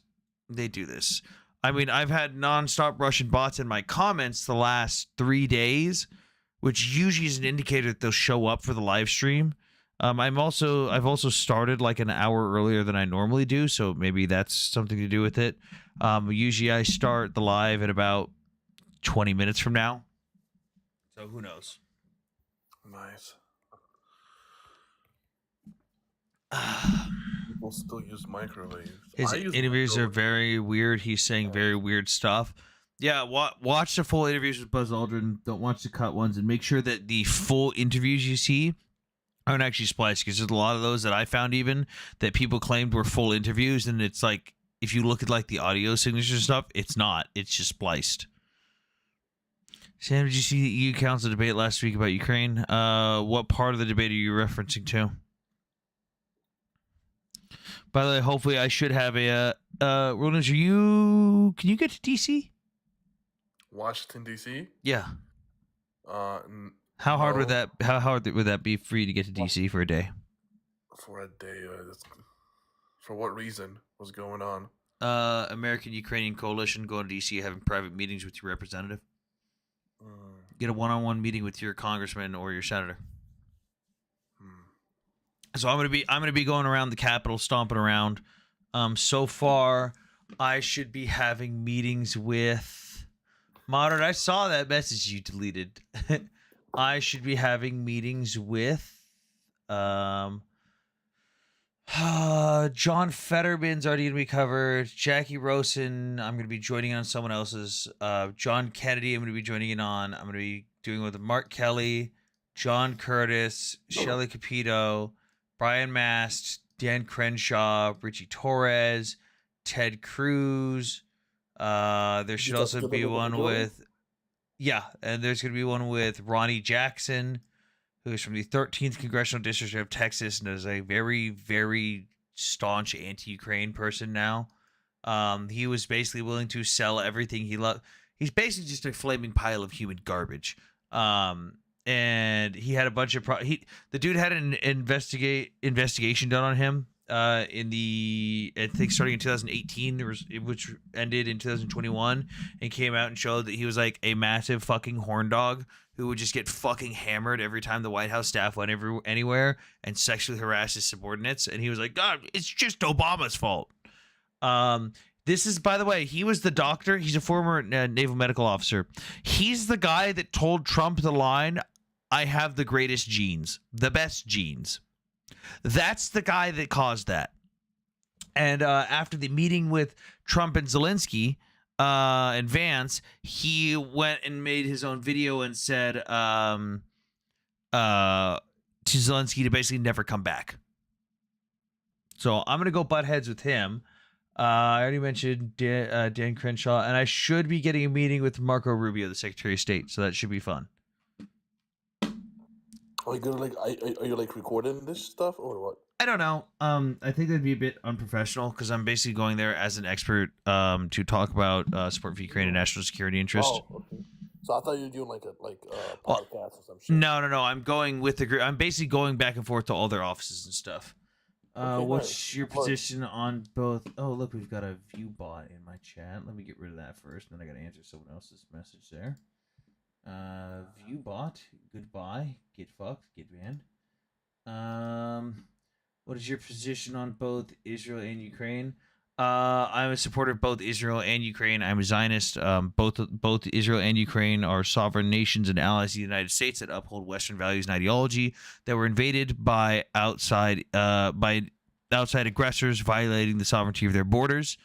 They do this. I mean, I've had nonstop Russian bots in my comments the last 3 days, which usually is an indicator that they'll show up for the live stream. I've also started like an hour earlier than I normally do, so maybe that's something to do with it. Usually I start the live at about 20 minutes from now. So who knows? Nice. People still use microwaves. His I use interviews are microwave. very weird. He's saying very weird stuff. Yeah, watch the full interviews with Buzz Aldrin. Don't watch the cut ones, and make sure that the full interviews you see aren't actually spliced, because there's a lot of those that I found even that people claimed were full interviews, and it's like if you look at like the audio signature stuff, it's not. It's just spliced. Sam, did you see the EU Council debate last week about Ukraine? What part of the debate are you referencing to? By the way, hopefully I should have a Roland, can you get to DC? Washington D.C. Yeah. How How hard would that be for you to get to DC for a day? for a day? For what reason? What's going on? American Ukrainian Coalition going to DC, having private meetings with your representative. Get a one-on-one meeting with your congressman or your senator. So I'm gonna be going around the Capitol, stomping around. So far, I should be having meetings with Modern. I saw that message you deleted. I should be having meetings with John Fetterman's already gonna be covered. Jackie Rosen, I'm gonna be joining in on someone else's. John Kennedy, I'm gonna be joining in on. I'm gonna be doing with Mark Kelly, John Curtis, Shelley Capito, Brian Mast, Dan Crenshaw, Richie Torres, Ted Cruz. There should also be one with, and there's gonna be one with Ronnie Jackson, who is from the 13th Congressional District of Texas and is a very, very staunch anti-Ukraine person now. He was basically willing to sell everything he loved. He's basically just a flaming pile of human garbage. And he had a bunch of the dude had an investigation done on him I think starting in 2018, which ended in 2021, and came out and showed that he was like a massive fucking horn dog who would just get fucking hammered every time the White House staff went anywhere and sexually harass his subordinates. And he was like, God, it's just Obama's fault. This is, by the way, he was the doctor. He's a former naval medical officer. He's the guy that told Trump the line, I have the greatest genes, the best genes. That's the guy that caused that. And after the meeting with Trump and Zelensky and Vance, he went and made his own video and said to Zelensky to basically never come back. So I'm going to go butt heads with him. I already mentioned Dan Crenshaw, and I should be getting a meeting with Marco Rubio, the Secretary of State, so that should be fun. Are you gonna are you recording this stuff or what? I don't know. I think that'd be a bit unprofessional because I'm basically going there as an expert to talk about support for Ukraine and national security interest. Oh, okay. So I thought you were doing like a podcast or some shit. No. I'm going with the group. I'm basically going back and forth to all their offices and stuff. What's your position on both? Oh, look, we've got a view bot in my chat. Let me get rid of that first. Then I got to answer someone else's message there. View bot, goodbye. Get fucked. Get banned. What is your position on both Israel and Ukraine? I'm a supporter of both Israel and Ukraine. I'm a Zionist. Both Israel and Ukraine are sovereign nations and allies of the United States that uphold Western values and ideology that were invaded by outside aggressors violating the sovereignty of their borders.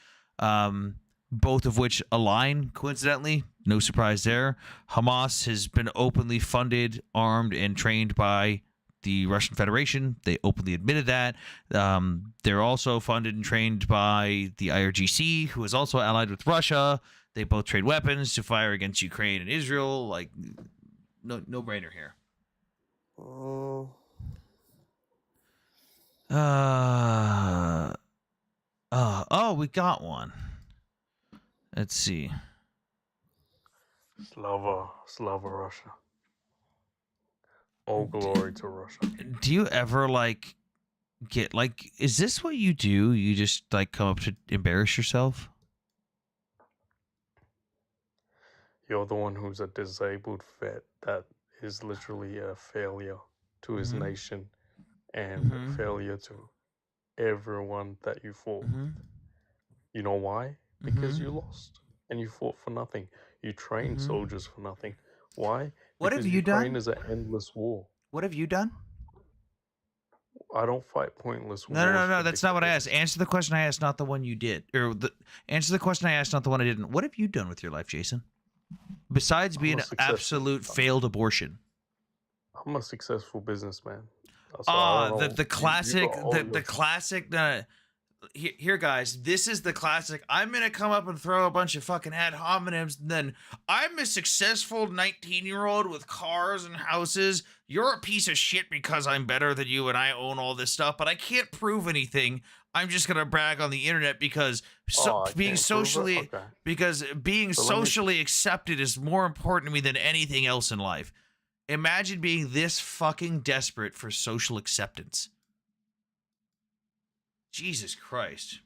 Both of which align, coincidentally. No surprise there. Hamas has been openly funded, armed, and trained by the Russian Federation. They openly admitted that. They're also funded and trained by the IRGC, who is also allied with Russia. They both trade weapons to fire against Ukraine and Israel. Like, no brainer here. We got one. Let's see. Slava Russia. All glory to Russia. Do you ever is this what you do? You just come up to embarrass yourself? You're the one who's a disabled vet that is literally a failure to his nation and a failure to everyone that you fought. You know why? Because you lost and you fought for nothing. You trained soldiers for nothing. Why? What have you done? Ukraine is an endless war. What have you done? I don't fight pointless wars. No. for That's not what I dictators. asked. Answer the question I asked, not the one you did. Answer the question I asked, not the one I didn't. What have you done with your life, Jason? Besides I'm being a an successful- absolute failed abortion. I'm a successful businessman. So I don't know. The classic, got all the your- classic. Here, guys, this is the classic. I'm gonna come up and throw a bunch of fucking ad hominems, and then I'm a successful 19-year-old with cars and houses. You're a piece of shit because I'm better than you and I own all this stuff, but I can't prove anything. I'm just gonna brag on the internet because I being can't prove it? socially Okay. because being So let me- socially accepted is more important to me than anything else in life. Imagine being this fucking desperate for social acceptance. Jesus Christ.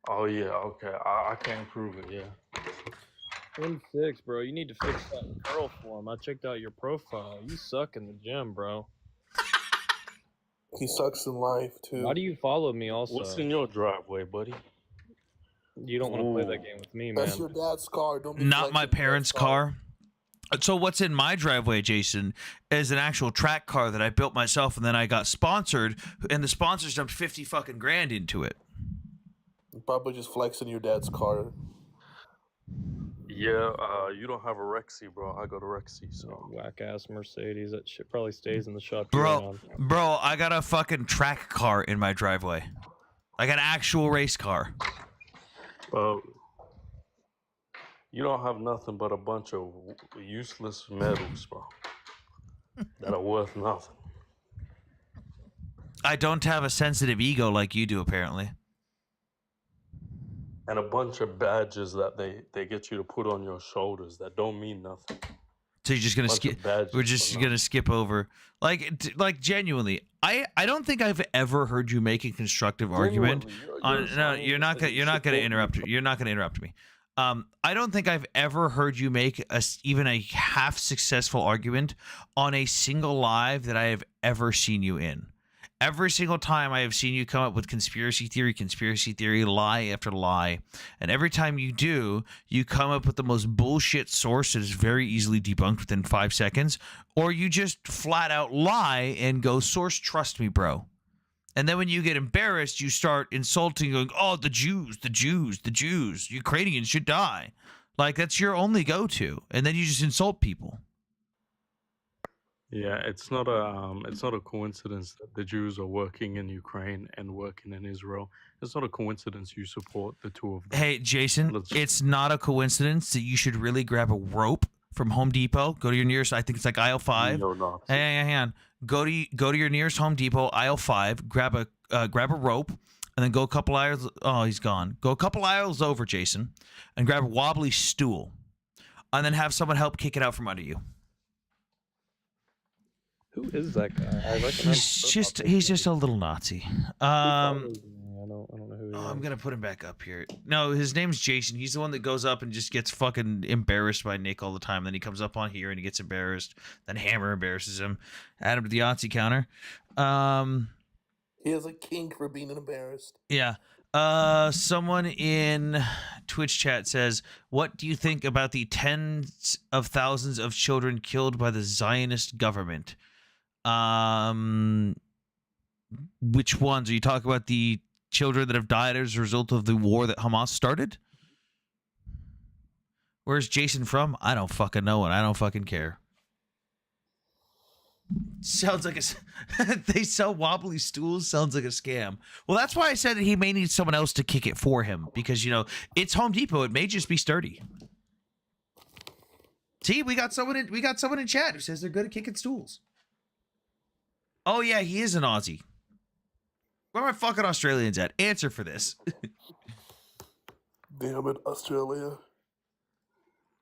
Oh yeah, okay. I can't prove it. Yeah. 1-6, bro. You need to fix that curl form. I checked out your profile. You suck in the gym, bro. He sucks in life too. Why do you follow me also? What's in your driveway, buddy? You don't want to play Ooh. that game with me, man. That's your dad's car. Don't be Not my flexing your dad's parents' car. So what's in my driveway, Jason, is an actual track car that I built myself, and then I got sponsored, and the sponsors dumped 50 fucking grand into it. Probably just flexing your dad's car. Yeah. You don't have a Rexy, bro. I got a Rexy, so. Whack ass Mercedes. That shit probably stays in the shop. year round. Bro, I got a fucking track car in my driveway. I got an actual race car. You don't have nothing but a bunch of useless medals, bro. that are worth nothing. I don't have a sensitive ego like you do, apparently. And a bunch of badges that they get you to put on your shoulders that don't mean nothing. So you're just gonna Bunch skip. of badges We're just for gonna skip over, like genuinely. I don't think I've ever heard you make a constructive argument. You're not gonna interrupt. You're not gonna interrupt me. I don't think I've ever heard you make even a half successful argument on a single live that I have ever seen you in. Every single time I have seen you come up with conspiracy theory, lie after lie. And every time you do, you come up with the most bullshit source that is very easily debunked within 5 seconds, or you just flat out lie and go, source, trust me, bro. And then when you get embarrassed, you start insulting, going, oh, the Jews, Ukrainians should die. Like, that's your only go-to. And then you just insult people. Yeah, it's not a coincidence that the Jews are working in Ukraine and working in Israel. It's not a coincidence you support the two of them. Hey, Jason, Let's- it's not a coincidence that you should really grab a rope from Home Depot. Go to your nearest, I think it's like aisle 5. No, no. Hang on. Go to your nearest Home Depot, aisle 5. Grab a rope, and then go a couple aisles. Oh, he's gone. Go a couple aisles over, Jason, and grab a wobbly stool, and then have someone help kick it out from under you. Who is that guy? I recognize He's his just profile he's picture. just a little Nazi. Who follows me? I don't know who he Oh, is. I'm gonna put him back up here. No, his name's Jason. He's the one that goes up and just gets fucking embarrassed by Nick all the time. Then he comes up on here and he gets embarrassed. Then Hammer embarrasses him. Add him to the Yahtzee counter. He has a kink for being embarrassed. Yeah. Someone in Twitch chat says, "What do you think about the tens of thousands of children killed by the Zionist government?" Which ones are you talking about? The children that have died as a result of the war that Hamas started? Where's Jason from? I don't fucking know, and I don't fucking care. Sounds like they sell wobbly stools. Sounds like a scam. Well, that's why I said that he may need someone else to kick it for him, because it's Home Depot. It may just be sturdy. See, we got someone in chat who says they're good at kicking stools. Oh yeah, he is an Aussie. Where are my fucking Australians at? Answer for this. Damn it, Australia.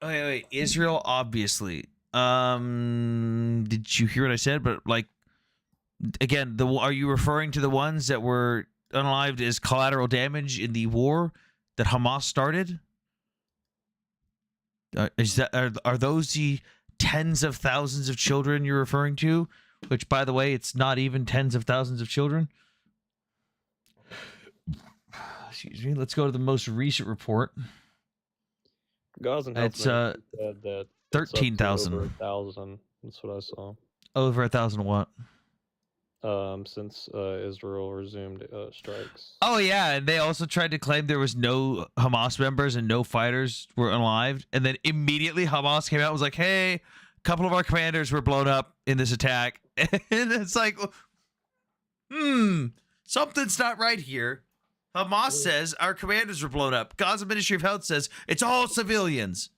Oh, wait. Israel, obviously. Did you hear what I said? But like, again, are you referring to the ones that were unalived as collateral damage in the war that Hamas started? Are those the tens of thousands of children you're referring to? Which, by the way, it's not even tens of thousands of children. Excuse me. Let's go to the most recent report. Gauzen It's, Health said that it's up to 13,000. over 1,000. That's what I saw. Over 1,000 what? since Israel resumed strikes. Oh yeah, and they also tried to claim there was no Hamas members and no fighters were alive, and then immediately Hamas came out and was like, "Hey, a couple of our commanders were blown up in this attack," and it's like, something's not right here. Hamas says our commanders were blown up. Gaza Ministry of Health says it's all civilians.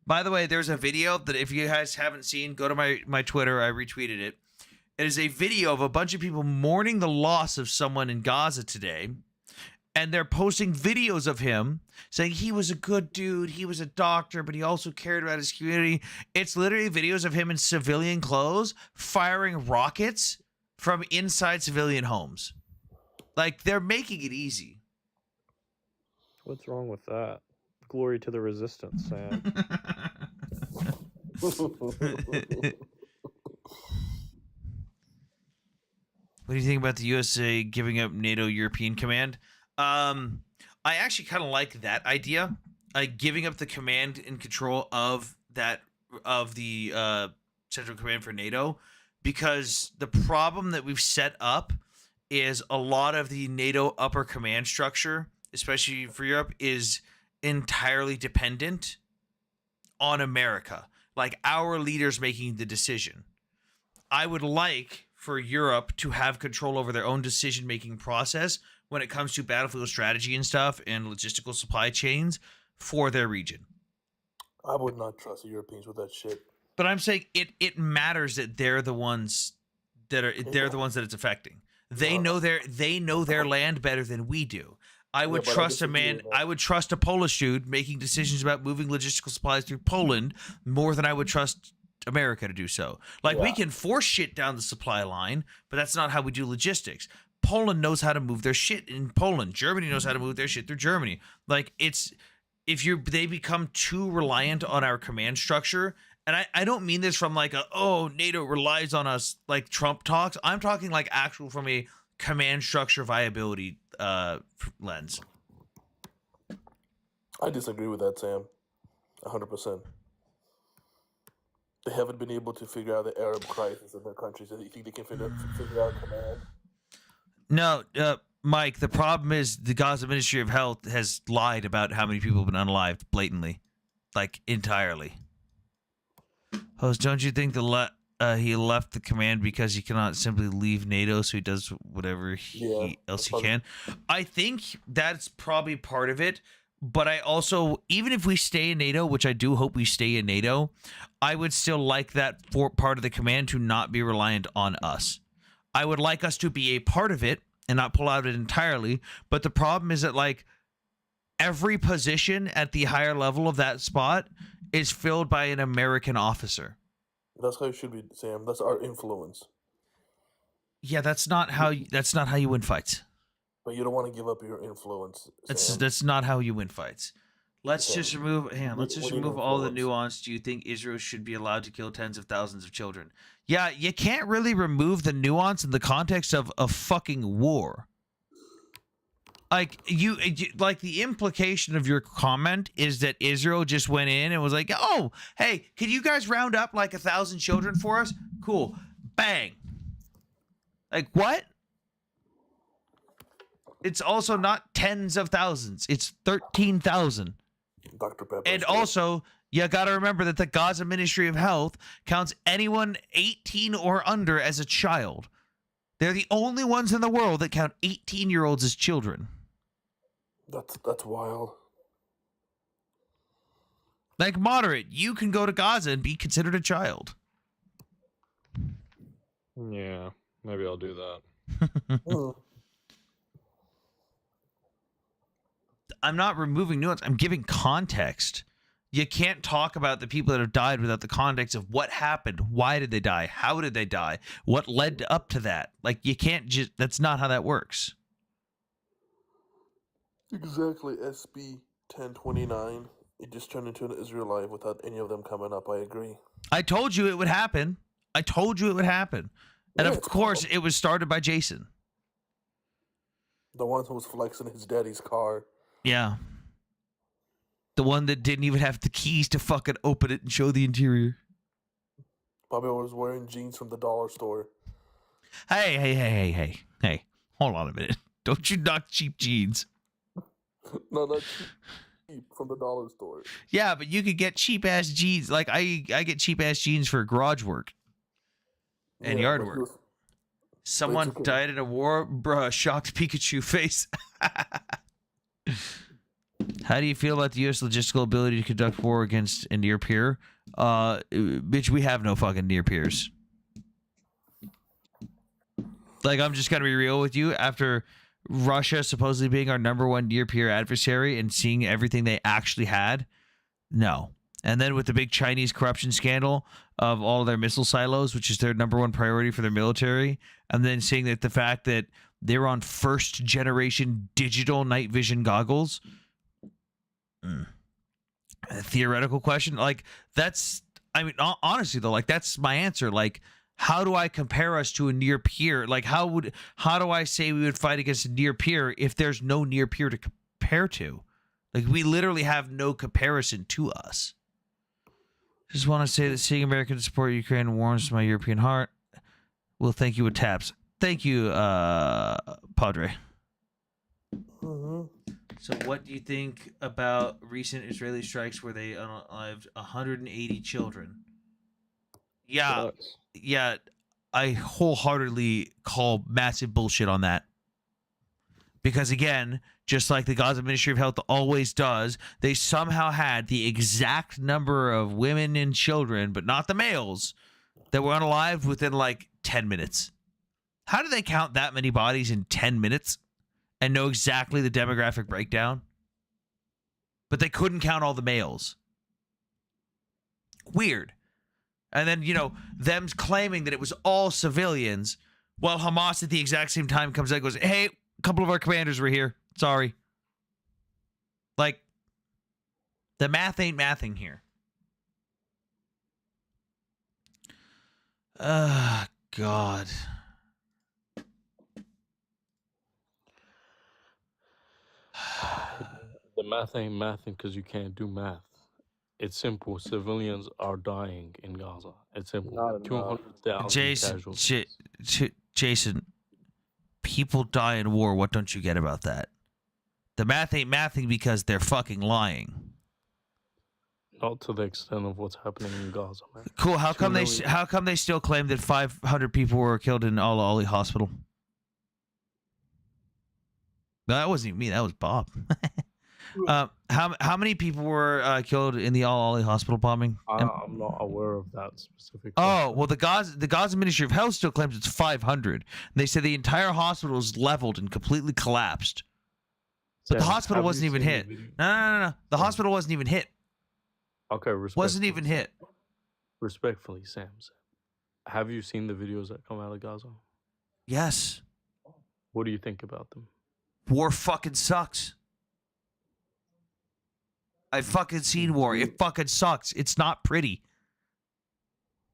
By the way, there's a video that if you guys haven't seen, go to my Twitter. I retweeted it. It is a video of a bunch of people mourning the loss of someone in Gaza today. And they're posting videos of him saying he was a good dude. He was a doctor, but he also cared about his community. It's literally videos of him in civilian clothes firing rockets from inside civilian homes. Like, they're making it easy. What's wrong with that? Glory to the resistance, Sam. What do you think about the USA giving up NATO European Command? I actually kind of like that idea, giving up the command and control of the Central Command for NATO, because the problem that we've set up is a lot of the NATO upper command structure, especially for Europe, is entirely dependent on America, like our leaders making the decision. I would like for Europe to have control over their own decision-making process when it comes to battlefield strategy and stuff and logistical supply chains for their region. I would not trust the Europeans with that shit. But I'm saying it matters that they're the ones that it's affecting. They know their land better than we do. I would trust a Polish dude making decisions about moving logistical supplies through Poland more than I would trust America to do so. We can force shit down the supply line, but that's not how we do logistics. Poland knows how to move their shit in Poland. Germany knows how to move their shit through Germany. They become too reliant on our command structure. And I don't mean this from NATO relies on us like Trump talks. I'm talking actual from a command structure viability lens. I disagree with that, Sam. 100%. They haven't been able to figure out the Arab crisis in their countries. Do you think they can figure out command? No, Mike, the problem is the Gaza Ministry of Health has lied about how many people have been unalived blatantly. Entirely. Host, don't you think he left the command because he cannot simply leave NATO, so he does whatever else he can? I think that's probably part of it. But I also, even if we stay in NATO, which I do hope we stay in NATO, I would still like that for part of the command to not be reliant on us. I would like us to be a part of it and not pull out of it entirely. But the problem is that every position at the higher level of that spot is filled by an American officer. That's how it should be, Sam. That's our influence. Yeah, that's not how you win fights. But you don't want to give up your influence, Sam. That's not how you win fights. Let's just remove all the nuance. Do you think Israel should be allowed to kill tens of thousands of children? Yeah, you can't really remove the nuance in the context of a fucking war. The implication of your comment is that Israel just went in and was like, "Oh, hey, can you guys round up 1,000 children for us? Cool, bang." What? It's also not tens of thousands. It's 13,000. Dr. Pepper. And also, you got to remember that the Gaza Ministry of Health counts anyone 18 or under as a child. They're the only ones in the world that count 18-year-olds as children. That's wild. Moderate, you can go to Gaza and be considered a child. Yeah, maybe I'll do that. I'm not removing nuance. I'm giving context. You can't talk about the people that have died without the context of what happened. Why did they die? How did they die? What led up to that? You can't just... That's not how that works. Exactly. SB 1029. It just turned into an Israelite without any of them coming up. I agree. I told you it would happen. And of course, it was started by Jason. The one who was flexing his daddy's car. Yeah. The one that didn't even have the keys to fucking open it and show the interior. Probably was wearing jeans from the dollar store. Hey. Hold on a minute. Don't you knock cheap jeans. No, that's cheap from the dollar store. Yeah, but you could get cheap ass jeans. Like I get cheap ass jeans for garage work and yard work. Someone you can- died in a war, bruh. Shocked Pikachu face. How do you feel about the U.S. logistical ability to conduct war against a near peer? Bitch, we have no fucking near peers. Like, I'm just gonna be real with you. After Russia supposedly being our number one near peer adversary and seeing everything they actually had, no. And then with the big Chinese corruption scandal of all their missile silos, which is their number one priority for their military, and then seeing that the fact that they're on first generation digital night vision goggles. A theoretical question, like that's, I mean, honestly though, like that's my answer. Like, how do I compare us to a near peer? Like, how do I say we would fight against a near peer if there's no near peer to compare to? Like, we literally have no comparison to us. Just want to say that seeing Americans support Ukraine warms my European heart. Well, thank you with taps. Thank you, Padre. So what do you think about recent Israeli strikes where they unalived 180 children? Yeah, yeah, I wholeheartedly call massive bullshit on that. Because again, just like the Gaza Ministry of Health always does, they somehow had the exact number of women and children, but not the males, that were unalived within like 10 minutes. How do they count that many bodies in 10 minutes? And know exactly the demographic breakdown, but they couldn't count all the males. Weird. And then, you know, them claiming that it was all civilians, while Hamas at the exact same time comes out and goes, hey, a couple of our commanders were here. Sorry. Like, the math ain't mathing here. God. The math ain't mathing because you can't do math. It's simple. Civilians are dying in Gaza. It's simple. Not enough. 200,000 Jason, casualties. Jason, people die in war. What don't you get about that? The math ain't mathing because they're fucking lying. Not to the extent of what's happening in Gaza, man. Cool. How 2 come million. how come they still claim that 500 people were killed in Al Ali Hospital? No, that wasn't even me. That was Bob. How many people were killed in the Al Ali Hospital bombing? I'm not aware of that specific. Oh, well, the Gaza Ministry of Health still claims it's 500. They said the entire hospital is leveled and completely collapsed. But the Sam, hospital have wasn't you even seen the hit. video? No. The hospital wasn't even hit. Okay, Wasn't even hit. Respectfully, Sam. Have you seen the videos that come out of Gaza? Yes. What do you think about them? War fucking sucks. I've fucking seen war. It fucking sucks. It's not pretty.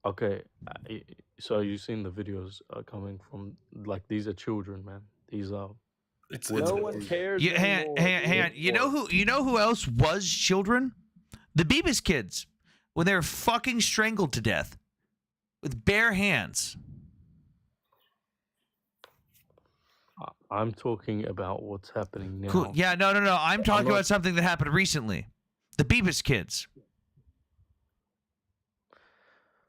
Okay, so you've seen the videos coming from, like, these are children, man. These are It's No one cares. You, hang on. You know who else was children? The Beavis kids. When they were fucking strangled to death with bare hands. I'm talking about what's happening now. Cool. Yeah, no. I'm talking not- about something that happened recently. The Beavis kids.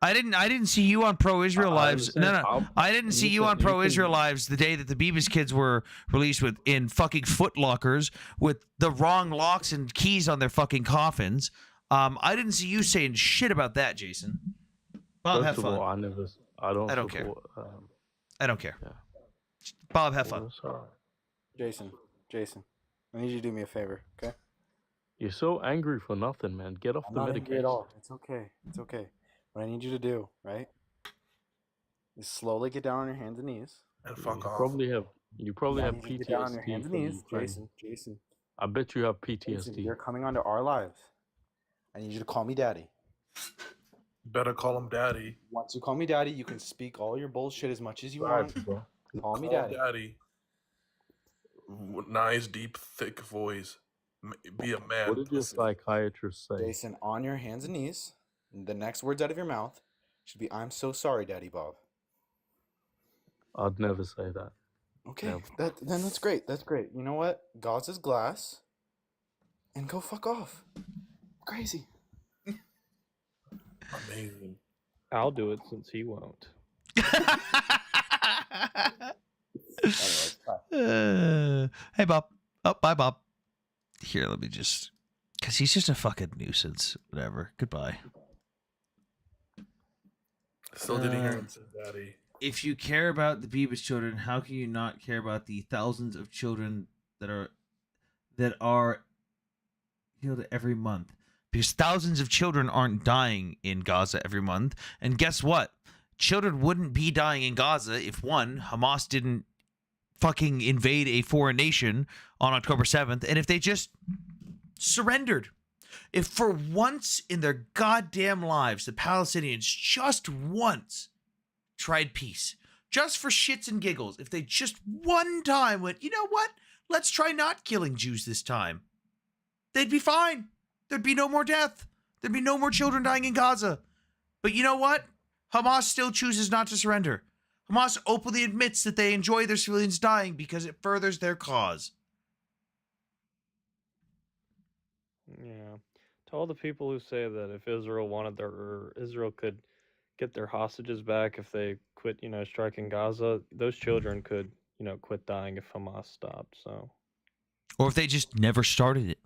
I didn't see you on Pro-Israel I Lives. understand. No. I didn't see you on Pro-Israel Lives the day that the Beavis kids were released with in fucking Foot Lockers with the wrong locks and keys on their fucking coffins. I didn't see you saying shit about that, Jason. Bob, have First of fun. all, I don't care. support, I don't care. Yeah. Bob, have fun. Sorry. Jason, I need you to do me a favor, okay? You're so angry for nothing, man. Get off I'm the not angry medication. at all. It's okay. What I need you to do, right, is slowly get down on your hands and knees. and You fuck off. probably have I need you to get down on your PTSD hands and from knees, Ukraine. Jason. I bet you have Jason, PTSD. you're coming onto our lives. I need you to call me daddy. Better call him daddy. Once you call me daddy, you can speak all your bullshit as much as you Sorry, want. bro. Call me Call daddy. Nice, deep, thick voice. Be a man. What did your psychiatrist say? Jason, on your hands and knees. The next words out of your mouth should be, "I'm so sorry, Daddy Bob." I'd never say that. Okay, Yeah. then that's great. That's great. You know what? Gaza's glass, and go fuck off. Crazy. Amazing. I'll do it since he won't. Hey, Bob. Oh, bye, Bob. Here, let me just... Because he's just a fucking nuisance. Whatever. Goodbye. Still didn't hear him say daddy. If you care about the Beavis children, how can you not care about the thousands of children that are killed every month? Because thousands of children aren't dying in Gaza every month. And guess what? Children wouldn't be dying in Gaza if, one, Hamas didn't fucking invade a foreign nation on October 7th, and if they just surrendered. If for once in their goddamn lives, the Palestinians just once tried peace, just for shits and giggles, if they just one time went, you know what? Let's try not killing Jews this time. They'd be fine. There'd be no more death. There'd be no more children dying in Gaza. But you know what? Hamas still chooses not to surrender. Hamas openly admits that they enjoy their civilians dying because it furthers their cause. Yeah. To all the people who say that if Israel Israel could get their hostages back if they quit, striking Gaza, those children could, quit dying if Hamas stopped. So, Or if they just never started it.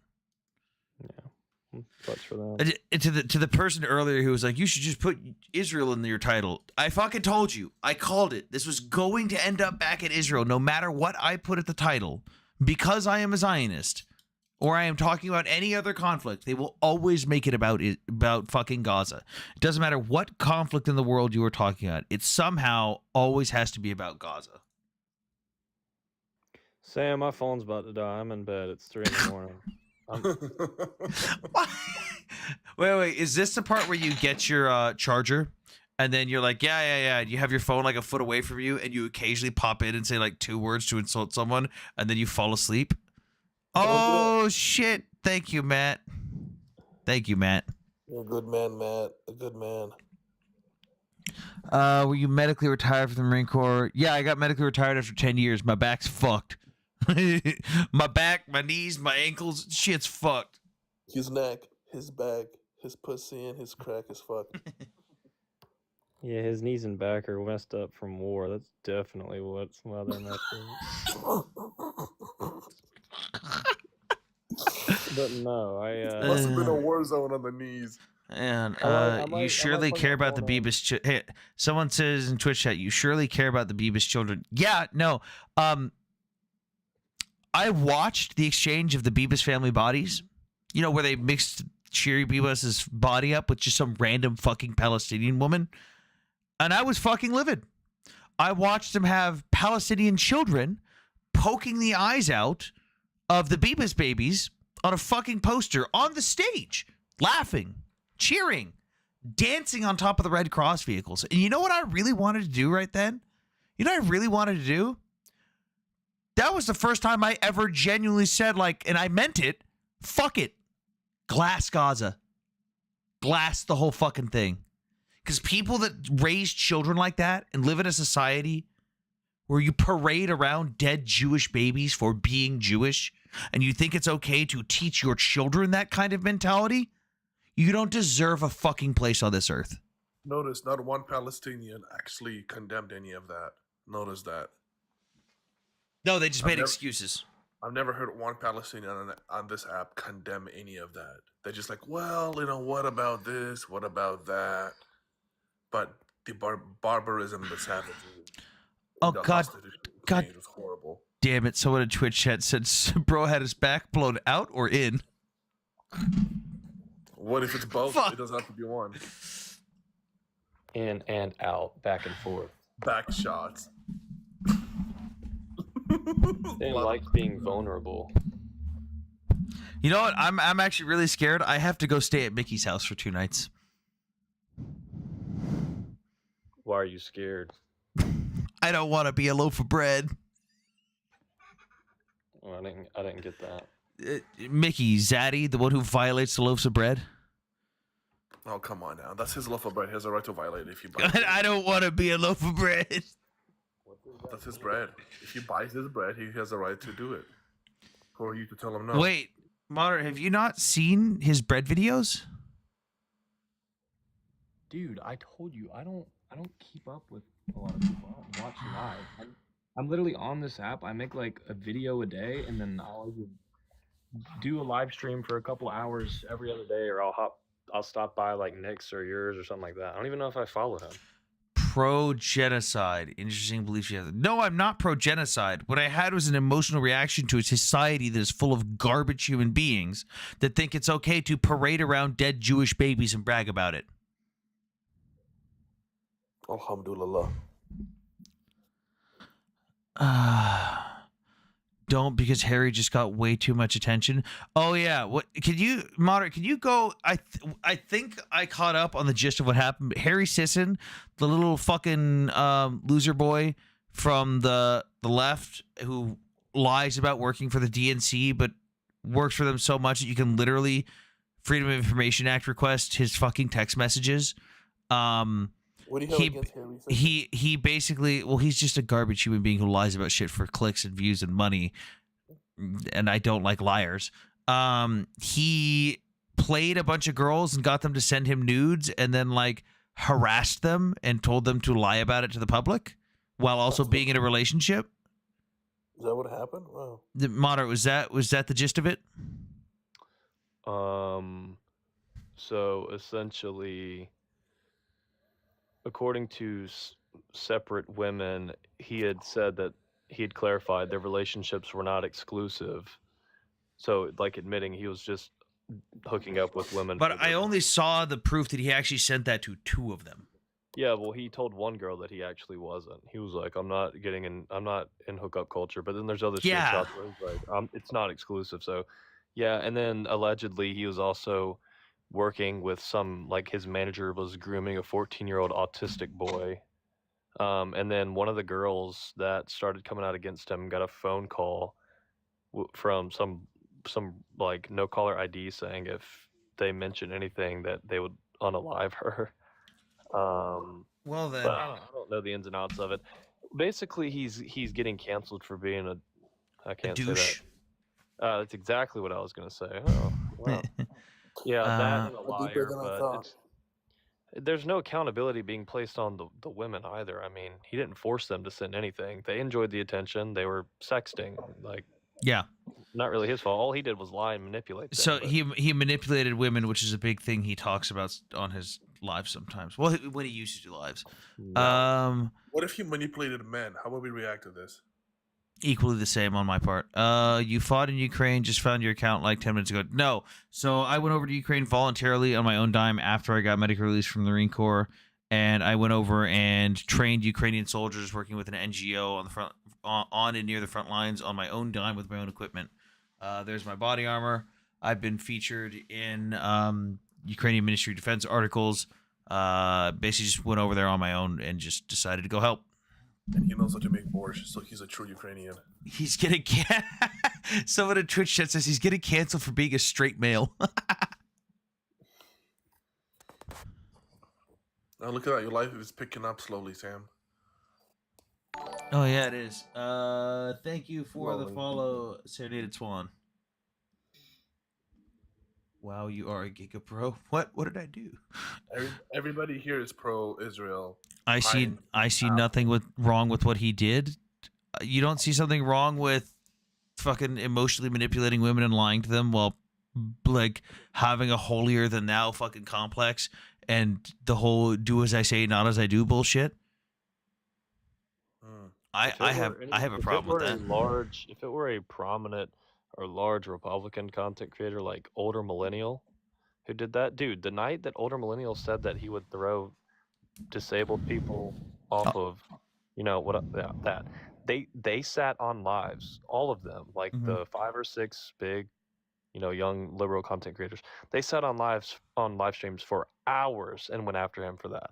yeah, butts for them. To the person earlier who was like, you should just put Israel in your title. I fucking told you. I called it. This was going to end up back at Israel no matter what I put at the title. Because I am a Zionist, or I am talking about any other conflict, they will always make it about fucking Gaza. It doesn't matter what conflict in the world you are talking about. It somehow always has to be about Gaza. Sam, my phone's about to die. I'm in bed. It's 3 in the morning. Wait. Is this the part where you get your charger? And then you're like, yeah. You have your phone like a foot away from you, and you occasionally pop in and say like 2 words to insult someone, and then you fall asleep. Oh, shit. Thank you, Matt. You're a good man, Matt. A good man. Were you medically retired from the Marine Corps? Yeah, I got medically retired after 10 years. My back's fucked. My back, my knees, my ankles, shit's fucked. His neck, his back, his pussy, and his crack is fucked. Yeah, his knees and back are messed up from war. That's definitely why they're messed up. But no, Must have been a war zone on the knees. And I you might surely put care my about the phone on. Beavis. Hey, someone says in Twitch chat, you surely care about the Beavis children. Yeah, no. I watched the exchange of the Beavis family bodies. You know, where they mixed Sherry Beavis's body up with just some random fucking Palestinian woman. And I was fucking livid. I watched them have Palestinian children poking the eyes out of the Beavis babies on a fucking poster on the stage, laughing, cheering, dancing on top of the Red Cross vehicles. And you know what I really wanted to do right then? You know what I really wanted to do? That was the first time I ever genuinely said, like, and I meant it, fuck it. Glass Gaza. Glass the whole fucking thing. Because people that raise children like that and live in a society where you parade around dead Jewish babies for being Jewish, and you think it's okay to teach your children that kind of mentality, you don't deserve a fucking place on this earth. Notice not one Palestinian actually condemned any of that. Notice that. No, they just I've made never- excuses. I've never heard one Palestinian on this app condemn any of that. They're just like, well, what about this? What about that? But the barbarism, the savagery. Oh, the God. hostage God. exchange was horrible. Damn it. Someone in Twitch chat said bro had his back blown out or in. What if it's both? Fuck. It doesn't have to be one. in and out, back and forth. Back shots. They like being vulnerable. You know what? I'm actually really scared. I have to go stay at Mickey's house for 2 nights. Why are you scared? I don't want to be a loaf of bread. Well, I didn't get that. Mickey, Zaddy, the one who violates the loaves of bread. Oh, come on now. That's his loaf of bread. He has a right to violate it if you buy it. I don't want to be a loaf of bread. That's his bread. If he buys his bread, he has the right to do it. For you to tell him no. Wait, Modern, have you not seen his bread videos? Dude, I told you I don't keep up with a lot of people. I don't watch live. I'm literally on this app. I make like a video a day, and then I'll either do a live stream for a couple hours every other day, or I'll stop by like Nick's or yours or something like that. I don't even know if I follow him. Pro-genocide. Interesting beliefs you have. No, I'm not pro-genocide. What I had was an emotional reaction to a society that is full of garbage human beings that think it's okay to parade around dead Jewish babies and brag about it. Alhamdulillah. Don't, because Harry just got way too much attention. Oh yeah, what can you moderate? Can you go? I think I caught up on the gist of what happened. Harry Sisson, the little fucking loser boy from the left who lies about working for the DNC, but works for them so much that you can literally Freedom of Information Act request his fucking text messages. What do you have against Harry Sisson? He basically, well, he's just a garbage human being who lies about shit for clicks and views and money, and I don't like liars. He played a bunch of girls and got them to send him nudes, and then like harassed them and told them to lie about it to the public while also being in a relationship. Is that what happened? Wow. The Moderate, was that the gist of it? So essentially, according to separate women, he had said that he had clarified their relationships were not exclusive. So, like, admitting he was just hooking up with women. But I only saw the proof that he actually sent that to 2 of them. Yeah, well, he told one girl that he actually wasn't. He was like, I'm not in hookup culture. But then there's other Yeah. screenshots where he's like, it's not exclusive. So, yeah, and then allegedly he was also working with some, like, his manager was grooming a 14-year-old autistic boy. And then one of the girls that started coming out against him got a phone call from some like no caller ID saying if they mention anything that they would unalive her. Well then, But I don't know the ins and outs of it. Basically, he's getting canceled for being I a can't say douche. that. That's exactly what I was gonna say. Oh, wow. Yeah, that and a Deeper liar, than I but thought. there's no accountability being placed on the women either. I mean, he didn't force them to send anything. They enjoyed the attention. They were sexting. Like, Yeah. not really his fault. All he did was lie and manipulate them. So but- he manipulated women, which is a big thing he talks about on his lives sometimes. Well, when he used to do lives. What if he manipulated men? How would we react to this? Equally the same on my part. You fought in Ukraine, just found your account like 10 minutes ago. No. So I went over to Ukraine voluntarily on my own dime after I got medical release from the Marine Corps, and I went over and trained Ukrainian soldiers working with an NGO on the front, on and near the front lines on my own dime with my own equipment. There's my body armor. I've been featured in Ukrainian Ministry of Defense articles. Basically just went over there on my own and just decided to go help. And he knows how to make borscht, so he's a true Ukrainian. He's getting someone in Twitch chat says he's getting canceled for being a straight male. Now look at that. Your life is picking up slowly, Sam. Oh yeah, it is. Thank you for the Slowly. follow, Serenaded Swan. Wow, you are a Giga Pro. What did I do? Everybody here is pro-Israel. I see nothing wrong with what he did. You don't see something wrong with fucking emotionally manipulating women and lying to them while like having a holier than thou fucking complex and the whole do as I say, not as I do bullshit. I have a problem with that. If it were a prominent or large Republican content creator like Older Millennial who did that, dude, the night that Older Millennial said that he would throw disabled people off of, that they sat on lives, all of them, like the 5 or 6 big, young liberal content creators. They sat on live streams for hours and went after him for that.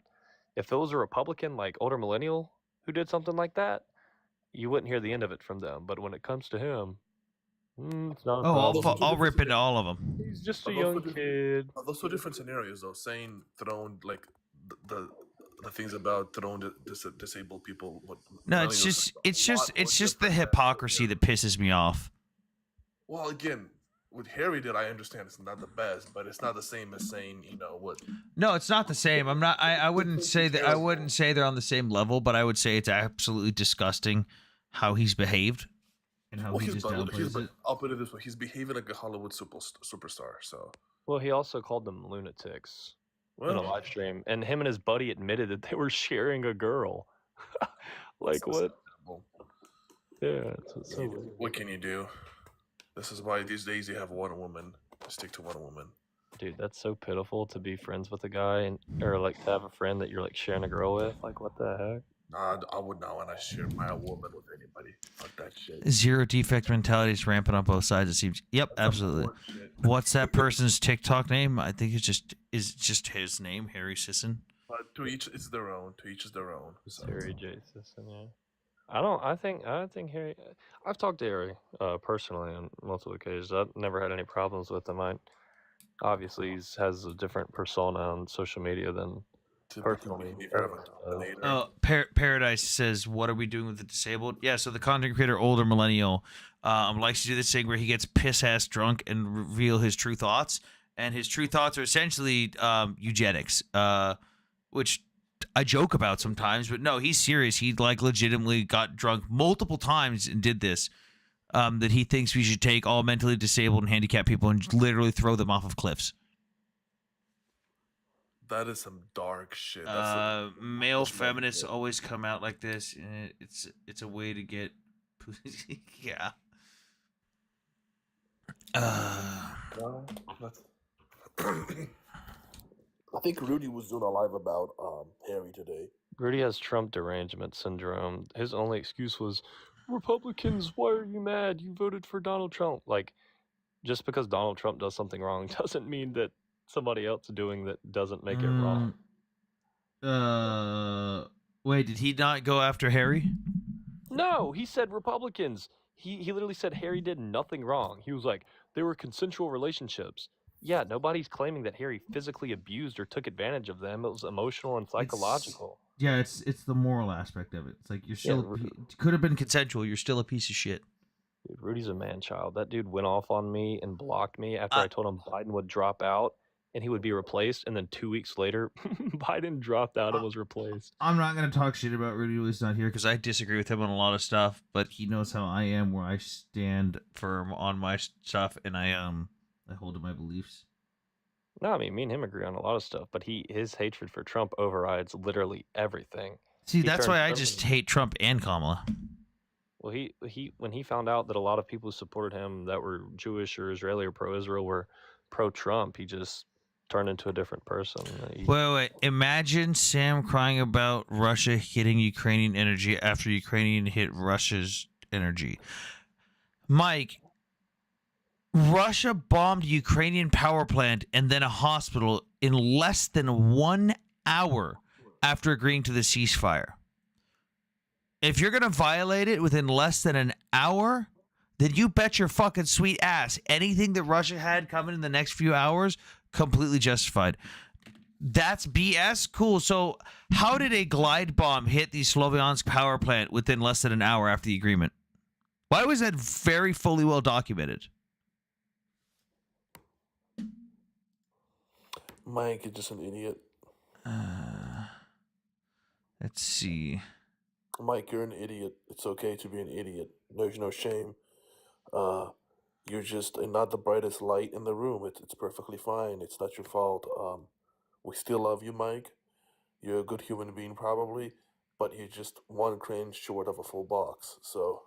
If it was a Republican like Older Millennial who did something like that, you wouldn't hear the end of it from them. But when it comes to him, it's not. I'll rip into all of them. He's just a But young those kid. Those two different scenarios, though. Saying thrown like the the things about throwing disabled people. But No, Melanie it's was just like a it's lot just more it's just the different than hypocrisy that pisses me off. Well, again, with Harry did, I understand it's not the best, but it's not the same as saying, you know, what. No, it's not the same. I'm not. I wouldn't say that. I wouldn't say they're on the same level, but I would say it's absolutely disgusting how he's behaved and how Well, he he's, just but, downplays it. I'll put it this way: he's behaving like a Hollywood superstar. So, Well, he also called them lunatics in a well, live stream, and him and his buddy admitted that they were sharing a girl. Like what? well, Yeah, it's so weird. what can you do? This is why these days you have one woman. Stick to one woman. Dude, that's so pitiful to be friends with a guy and or like to have a friend that you're like sharing a girl with. Like what the heck? Nah, I would not want to share my woman with anybody. Fuck that shit. Zero defect mentality is rampant on both sides. It seems. Yep, absolutely. What's that person's TikTok name? I think it's just his name, Harry Sisson. To each is their own. To each is their own. So. Harry J. Sisson, yeah. I think Harry. I've talked to Harry personally on multiple occasions. I've never had any problems with him. Obviously has a different persona on social media than personally. Paradise says, "What are we doing with the disabled?" Yeah, so the content creator, older millennial, likes to do this thing where he gets piss ass drunk and reveal his true thoughts, and his true thoughts are essentially eugenics, which I joke about sometimes, but no, he's serious. He like legitimately got drunk multiple times and did this. That he thinks we should take all mentally disabled and handicapped people and literally throw them off of cliffs. That is some dark shit. Male feminists always come out like this, and it's a way to get, yeah. I think Rudy was doing a live about Harry today. Rudy has Trump derangement syndrome. His only excuse was, Republicans, why are you mad? You voted for Donald Trump. Like, just because Donald Trump does something wrong doesn't mean that somebody else doing that doesn't make it wrong. Wait, did he not go after Harry? No, he said Republicans. He literally said Harry did nothing wrong. He was like, they were consensual relationships. Yeah, nobody's claiming that Harry physically abused or took advantage of them. It was emotional and psychological. Yeah, it's the moral aspect of it. It's like you're still could have been consensual. You're still a piece of shit. Dude, Rudy's a man child. That dude went off on me and blocked me after I told him Biden would drop out and he would be replaced. And then 2 weeks later, Biden dropped out and was replaced. I'm not going to talk shit about Rudy Luis not here because I disagree with him on a lot of stuff, but he knows how I am, where I stand firm on my stuff, and I hold to my beliefs. No, I mean, me and him agree on a lot of stuff, but his hatred for Trump overrides literally everything. See, that's why I just hate Trump and Kamala. Well, he when he found out that a lot of people who supported him that were Jewish or Israeli or pro-Israel were pro-Trump, he just turned into a different person. Wait. Imagine Sam crying about Russia hitting Ukrainian energy after Ukrainian hit Russia's energy. Mike, Russia bombed Ukrainian power plant and then a hospital in less than 1 hour after agreeing to the ceasefire. If you're going to violate it within less than an hour, then you bet your fucking sweet ass anything that Russia had coming in the next few hours, completely justified. That's BS? Cool. So how did a glide bomb hit the Sloviansk power plant within less than an hour after the agreement? Why was that very fully well documented? Mike is just an idiot. Let's see. Mike, you're an idiot. It's okay to be an idiot. There's no shame. You're just not the brightest light in the room. It's perfectly fine. It's not your fault. We still love you, Mike. You're a good human being, probably, but you're just one crayon short of a full box. So.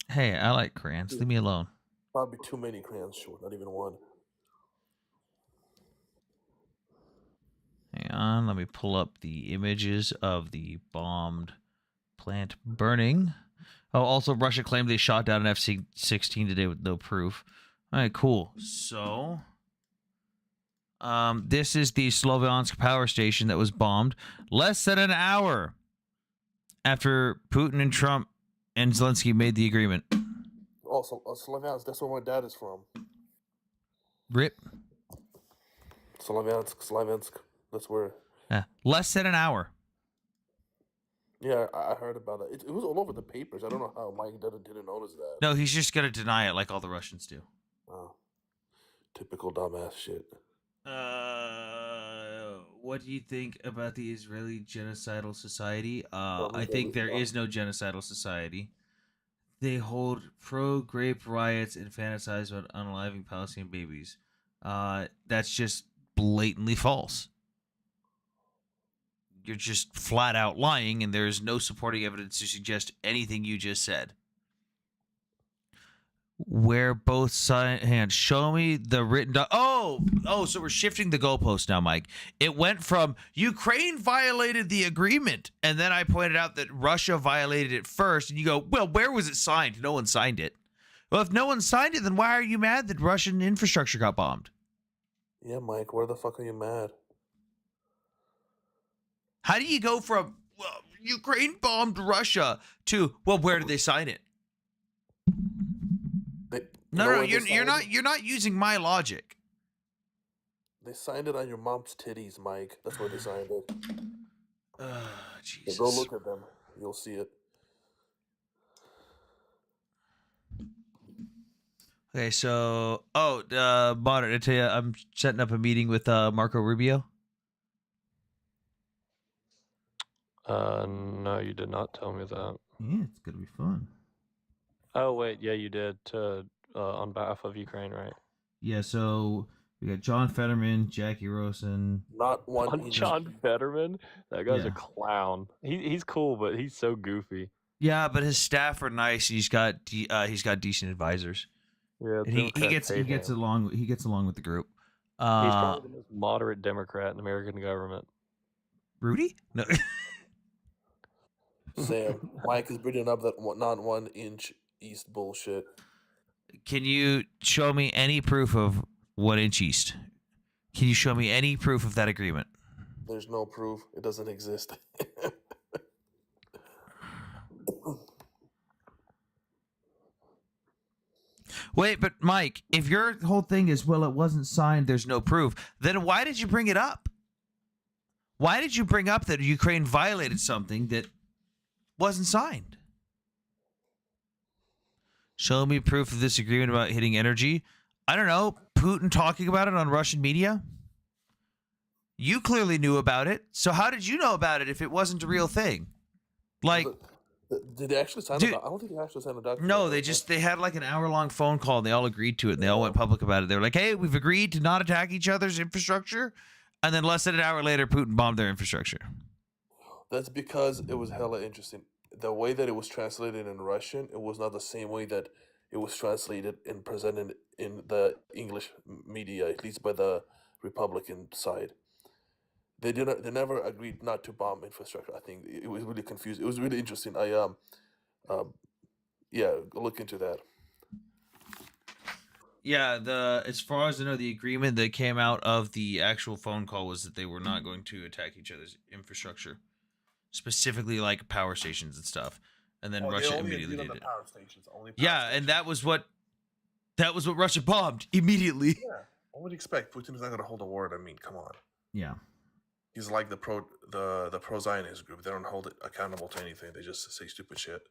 Hey, I like crayons. Leave me alone. Probably too many crayons short, not even one. Hang on, let me pull up the images of the bombed plant burning. Oh, also, Russia claimed they shot down an F-16 today with no proof. All right, cool. So, this is the Sloviansk power station that was bombed less than an hour after Putin and Trump and Zelensky made the agreement. Also, Sloviansk, that's where my dad is from. Rip. Sloviansk. That's where. Yeah, less than an hour. Yeah, I heard about it. It was all over the papers. I don't know how Mike didn't notice that. No, he's just gonna deny it like all the Russians do. Oh, typical dumbass shit. What do you think about the Israeli Genocidal Society? Well, I think there is no genocidal society. They hold pro-grape riots and fantasize about unaliving Palestinian babies. That's just blatantly false. You're just flat out lying, and there is no supporting evidence to suggest anything you just said. Where both sides hands. Show me the written. So we're shifting the goalpost now, Mike. It went from Ukraine violated the agreement, and then I pointed out that Russia violated it first, and you go, well, where was it signed? No one signed it. Well, if no one signed it, then why are you mad that Russian infrastructure got bombed? Yeah, Mike, where the fuck are you mad? How do you go from, well, Ukraine bombed Russia to, well, where did they sign it? You're not using my logic. They signed it on your mom's titties, Mike. That's where they signed it. Jesus. Go look at them. You'll see it. Okay, so Modern, I tell you, I'm setting up a meeting with Marco Rubio. No, you did not tell me that. Yeah, it's gonna be fun. Oh wait, yeah, you did on behalf of Ukraine, right? Yeah, so we got John Fetterman, Jackie Rosen. Not one. On John Fetterman, that guy's Yeah. a clown. He's cool, but he's so goofy. Yeah, but his staff are nice. He's got decent advisors. Yeah, And he Democrats hate gets him. along with the group. He's probably the most moderate Democrat in the American government. Rudy? No. Sam, Mike is bringing up that not 1 inch east bullshit. Can you show me any proof of 1 inch east? Can you show me any proof of that agreement? There's no proof. It doesn't exist. Wait, but Mike, if your whole thing is, well, it wasn't signed, there's no proof, then why did you bring it up? Why did you bring up that Ukraine violated something that wasn't signed? Show me proof of this agreement about hitting energy. I don't know, Putin talking about it on Russian media? You clearly knew about it, so how did you know about it if it wasn't a real thing? Like, Did they actually sign Dude, I don't think they actually signed a document. no, they had like an hour-long phone call, and they all agreed to it, and they all went public about it. They were like, hey, we've agreed to not attack each other's infrastructure, and then less than an hour later, Putin bombed their infrastructure. That's because it was hella interesting. The way that it was translated in Russian, it was not the same way that it was translated and presented in the English media, at least by the Republican side. They never agreed not to bomb infrastructure. I think it was really confused. It was really interesting. Yeah, look into that. Yeah, as far as I know, the agreement that came out of the actual phone call was that they were not going to attack each other's infrastructure, specifically like power stations and stuff. And then Russia immediately did it. Power stations, only power Yeah, stations. and that was what Russia bombed immediately. Yeah, I would expect Putin is not going to hold a word. I mean, come on. Yeah. He's like the pro-Zionist group. They don't hold it accountable to anything. They just say stupid shit.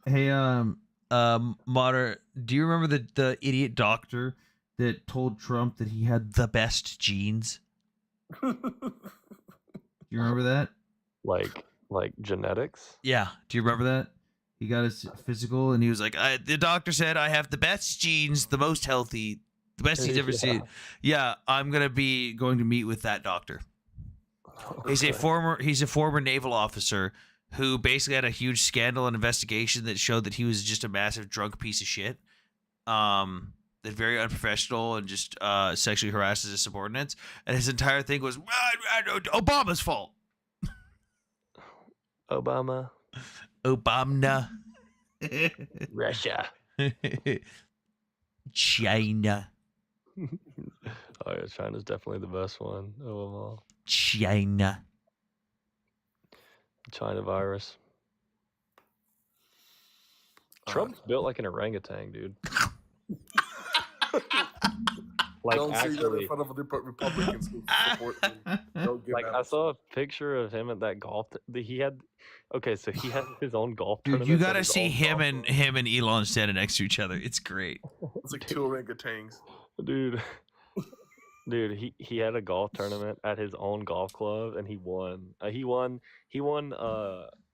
Hey, Mater, do you remember the idiot doctor that told Trump that he had the best genes? You remember that? Like genetics? Yeah. Do you remember that? He got his physical, and he was like, the doctor said I have the best genes, the most healthy, the best he's ever seen. Yeah, I'm going to meet with that doctor. He's a former naval officer who basically had a huge scandal and investigation that showed that he was just a massive drunk piece of shit. That very unprofessional and just sexually harasses his subordinates. And his entire thing was Obama's fault. Obama. Russia. China. Oh yeah, China's definitely the best one of them all. China. China virus. Trump's built like an orangutan, dude. Like Don't say that in actually, front of the Republicans who support him. Don't Give Like that I a saw a picture of him at that golf. He had, okay, so he had his own golf Dude, tournament. you at gotta his see own him golf and club. him and Elon standing next to each other. It's great. It's like two orangutans. Dude, dude, he had a golf tournament at his own golf club, and he won. He won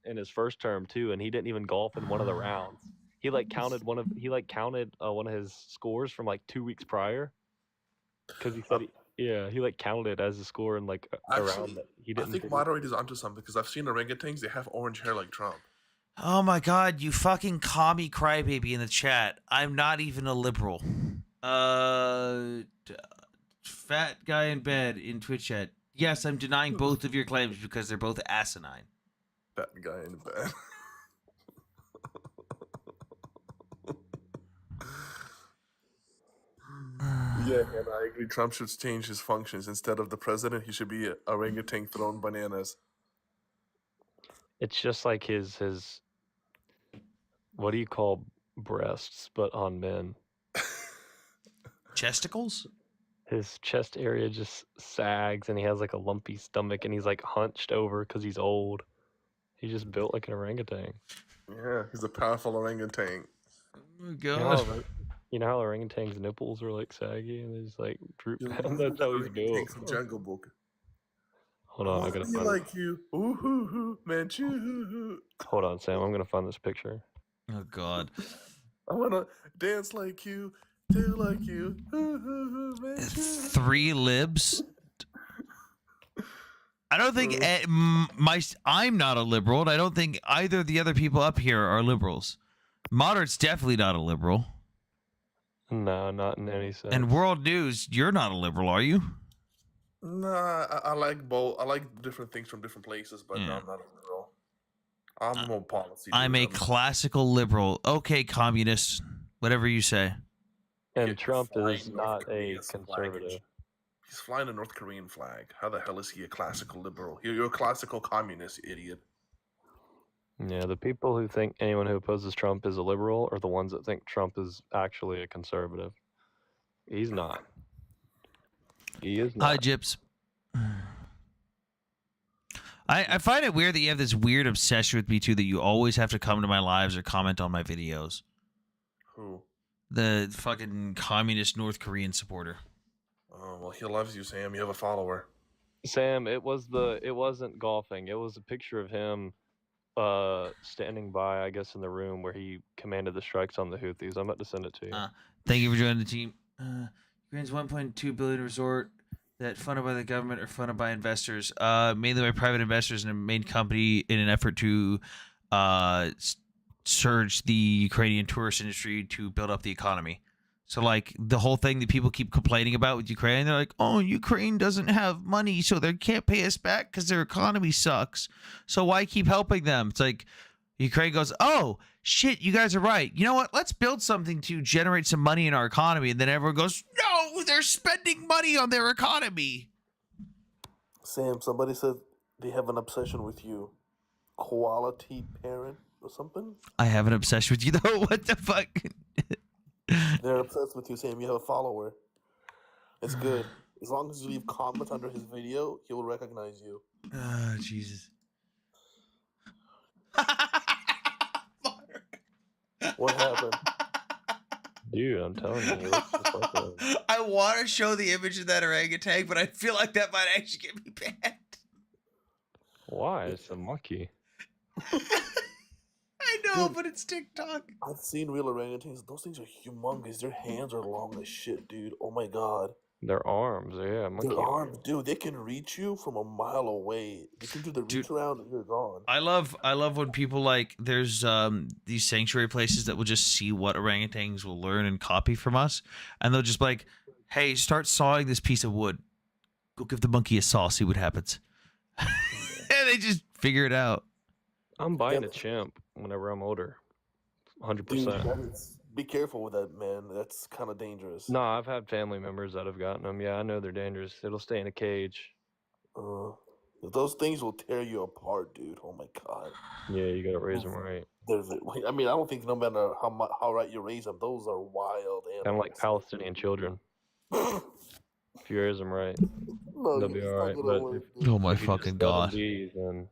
in his first term too, and he didn't even golf in one of the rounds. He counted one of his scores from like 2 weeks prior, because he said he counted it as a score in like a round Actually, that he I didn't. think finish. moderator's onto something because I've seen orangutans. They have orange hair like Trump. Oh my god, you fucking commie crybaby in the chat. I'm not even a liberal. Fat guy in bed in Twitch chat. Yes, I'm denying both of your claims because they're both asinine. That guy in bed. Yeah, and I agree. Trump should change his functions. Instead of the president, he should be a orangutan throwing bananas. It's just like his what do you call breasts, but on men? Chesticles? His chest area just sags, and he has like a lumpy stomach, and he's like hunched over because he's old. He just built like an orangutan. Yeah, he's a powerful orangutan. Oh my You know, how, you know how orangutans' nipples are like saggy and they just like droop down? That's how he's built. From Jungle Book. Hold on, I wanna gotta be find like you. Ooh, hoo, hoo, man, choo. Hold on, Sam. I'm gonna find this picture. Oh god. I wanna dance like you, do like you. Ooh, hoo, hoo, man, choo. 3 libs? I don't think I'm not a liberal, and I don't think either of the other people up here are liberals. Moderate's definitely not a liberal. No, not in any sense. And World News, you're not a liberal, are you? Nah, I like both. I like different things from different places, but no, Yeah. I'm not a liberal. I'm more policy. I'm a dude. classical liberal. Okay, communist. Whatever you say. And Get Trump flying is North not a Korea's flag. conservative. He's flying a North Korean flag. How the hell is he a classical liberal? You're a classical communist, idiot. Yeah, the people who think anyone who opposes Trump is a liberal are the ones that think Trump is actually a conservative. He's not. He is Hi, not. Gyps. I find it weird that you have this weird obsession with me too, that you always have to come to my lives or comment on my videos. Who? The fucking communist North Korean supporter. Oh well, he loves you, Sam. You have a follower. Sam, it wasn't golfing. It was a picture of him standing by, I guess, in the room where he commanded the strikes on the Houthis. I'm about to send it to you. Thank you for joining the team. Ukraine's 1.2 billion resort that funded by the government or funded by investors, mainly by private investors and a main company in an effort to surge the Ukrainian tourist industry to build up the economy. So, like, the whole thing that people keep complaining about with Ukraine, they're like, oh, Ukraine doesn't have money, so they can't pay us back because their economy sucks. So why keep helping them? It's like Ukraine goes, oh, shit, you guys are right. You know what? Let's build something to generate some money in our economy. And then everyone goes, no, they're spending money on their economy. Sam, somebody said they have an obsession with you. Quality parent or something? I have an obsession with you, though. What the fuck? They're obsessed with you, Sam. You have a follower. It's good. As long as you leave comments under his video, he will recognize you. Oh, Jesus. What happened? Dude, I'm telling you. He looks just like him. I want to show the image of that orangutan, but I feel like that might actually get me banned. Why? It's a monkey. I know, Dude. but it's TikTok. I've seen real orangutans. Those things are humongous. Their hands are long as shit, dude. Oh my god. Their arms, yeah, monkey Their arms, dude, they can reach you from a mile away. They can do the Dude. reach around and you're gone. I love when people like there's these sanctuary places that will just see what orangutans will learn and copy from us, and they'll just be like, hey, start sawing this piece of wood. Go give the monkey a saw, see what happens. And they just figure it out. I'm buying a chimp whenever I'm older. 100%. Dude, be careful with that, man. That's kind of dangerous. No, I've had family members that have gotten them. Yeah, I know they're dangerous. It'll stay in a cage. Those things will tear you apart, dude. Oh my god. Yeah, you gotta raise them right. I mean, I don't think no matter how right you raise them, those are wild animals. Kind of like Palestinian children. If you raise them right, No, they'll he's be not alright. gonna But work, if, dude. Oh my if you just fucking let 'em god. be, then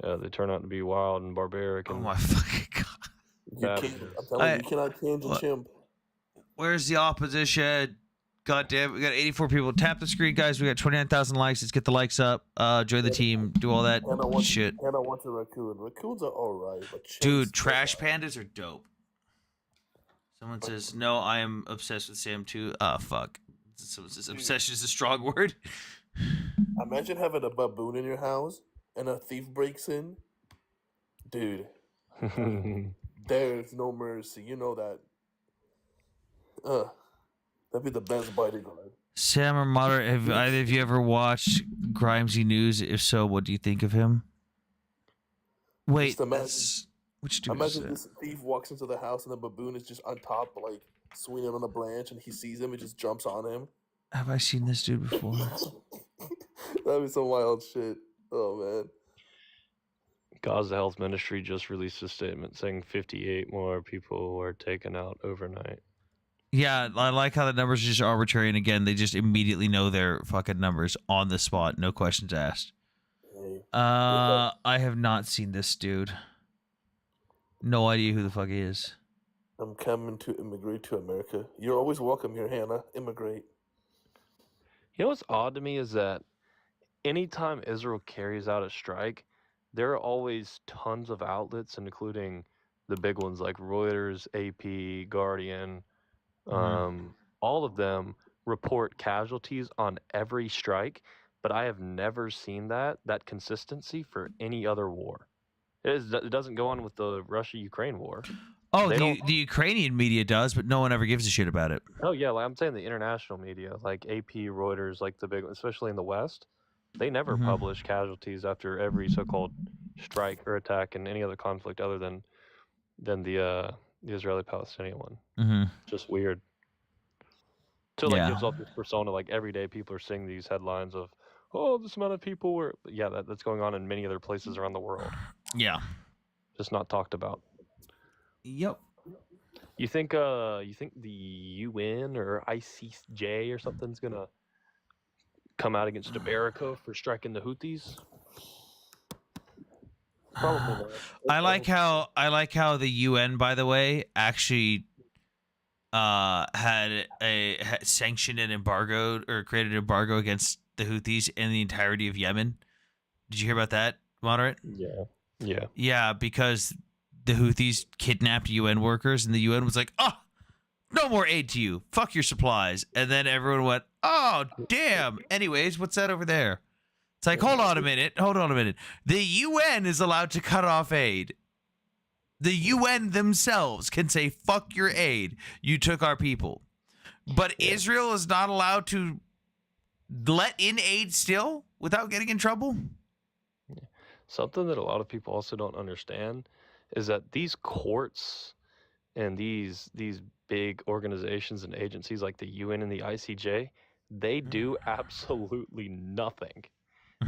yeah, they turn out to be wild and barbaric Oh and my fucking god. You can't. savages. I'm telling I- you, you cannot change a what- chimp. Where's the opposition? God damn, we got 84 people. Tap the screen, guys. We got 29,000 likes. Let's get the likes up. Join the team. Do all that And I want shit. And I want a raccoon. Raccoons are alright, but chimps, Dude, trash pandas are dope. Someone says, no, I am obsessed with Sam too. Ah, fuck. Someone says, obsession is a strong word. Imagine having a baboon in your house and a thief breaks in. Dude, there's no mercy. You know that. That'd be the best bodyguard. Sam or Moderate, have either of you ever watched Grimesy News? If so, what do you think of him? Wait, Just imagine- that's... Which dude is Imagine that? this thief walks into the house and the baboon is just on top, like swinging on a branch, and he sees him and just jumps on him. Have I seen this dude before? That'd be some wild shit. Oh man. Gaza Health Ministry just released a statement saying 58 more people were taken out overnight. Yeah, I like how the numbers are just arbitrary, and again, they just immediately know their fucking numbers on the spot, no questions asked. Hey, I have not seen this dude. No idea who the fuck he is. I'm coming to immigrate to America. You're always welcome here, Hannah. Immigrate. You know what's odd to me is that anytime Israel carries out a strike, there are always tons of outlets, including the big ones like Reuters, AP, Guardian. All of them report casualties on every strike, but I have never seen that consistency for any other war. It doesn't go on with the Russia-Ukraine war. Oh, They the don't- Ukrainian media does, but no one ever gives a shit about it. Oh yeah, like I'm saying the international media, like AP, Reuters, like the big, especially in the West, they never Mhm. publish casualties after every so-called strike or attack in any other conflict other than the Israeli-Palestinian one. Mm-hmm. Just weird. So like Yeah. gives off this persona like every day people are seeing these headlines of, oh, this amount of people were. Yeah, that's going on in many other places around the world, Yeah. just not talked about. Yep. You think the UN or ICJ or something's gonna come out against America for striking the Houthis? Probably not. I like how the UN, by the way, actually had sanctioned and embargoed or created an embargo against the Houthis and the entirety of Yemen. Did you hear about that, Moderate? Yeah. Yeah, because the Houthis kidnapped UN workers, and the UN was like, "Oh, no more aid to you. Fuck your supplies." And then everyone went, "Oh, damn. Anyways, what's that over there?" It's like, hold on a minute. The UN is allowed to cut off aid. The UN themselves can say, "Fuck your aid. You took our people." But Israel is not allowed to let in aid still without getting in trouble? Something that a lot of people also don't understand is that these courts and these big organizations and agencies like the UN and the ICJ, they do absolutely nothing.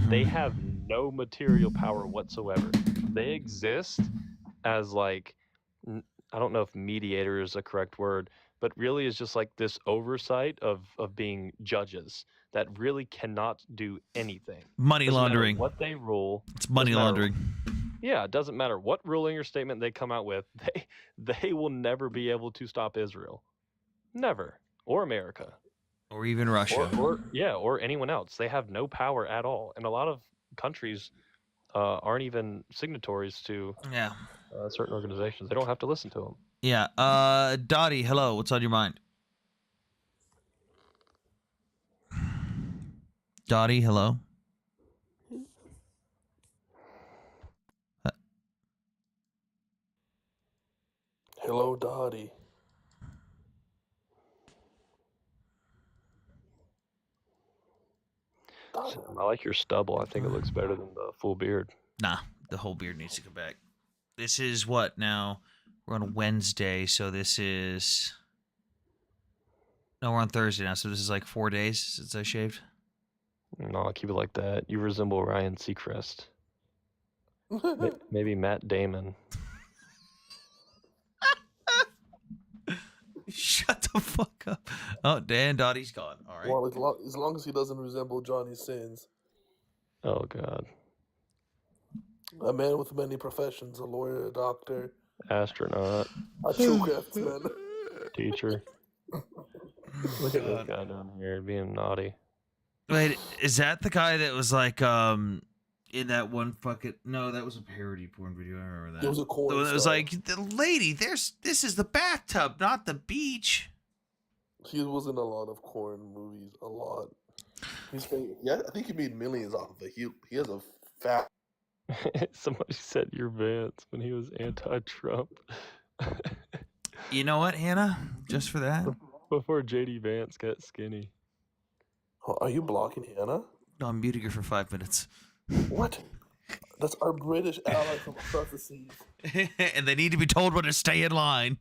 They have no material power whatsoever. They exist as like, I don't know if mediator is a correct word, but really is just like this oversight of being judges that really cannot do anything. Money Doesn't matter laundering. what they rule. It's money doesn't matter- laundering. Yeah, it doesn't matter what ruling or statement they come out with. They will never be able to stop Israel. Never. Or America. Or even Russia. Or anyone else. They have no power at all. And a lot of countries aren't even signatories to Yeah. certain organizations. They don't have to listen to them. Yeah. Dottie, hello. What's on your mind? Dottie, hello. Hello, Dottie. Sam, I like your stubble. I think it looks better than the full beard. Nah, the whole beard needs to come back. This is what now? We're on Wednesday, so this is... No, we're on Thursday now, so this is like 4 days since I shaved. No, I'll keep it like that. You resemble Ryan Seacrest. Maybe Matt Damon. Shut the fuck up. Oh, Dan Dottie's gone. All right. Well, as long as he doesn't resemble Johnny Sins, Oh God. a man with many professions, a lawyer, a doctor, Astronaut, a true craftsman. teacher. Look at this guy down here being naughty. Wait, is that the guy that was like in that one fucking? No, that was a parody porn video. I remember that. It was a corn The one that was star. like, the lady, this is the bathtub, not the beach. He was in a lot of corn movies, a lot. Yeah, I think he made millions off of it. He has a fat. Somebody said you're Vance when he was anti-Trump. You know what, Hannah? Just for that. Before JD Vance got skinny. Oh, are you blocking Hannah? No, I'm muting her for 5 minutes. What? That's our British ally from across the seas. And they need to be told when to stay in line.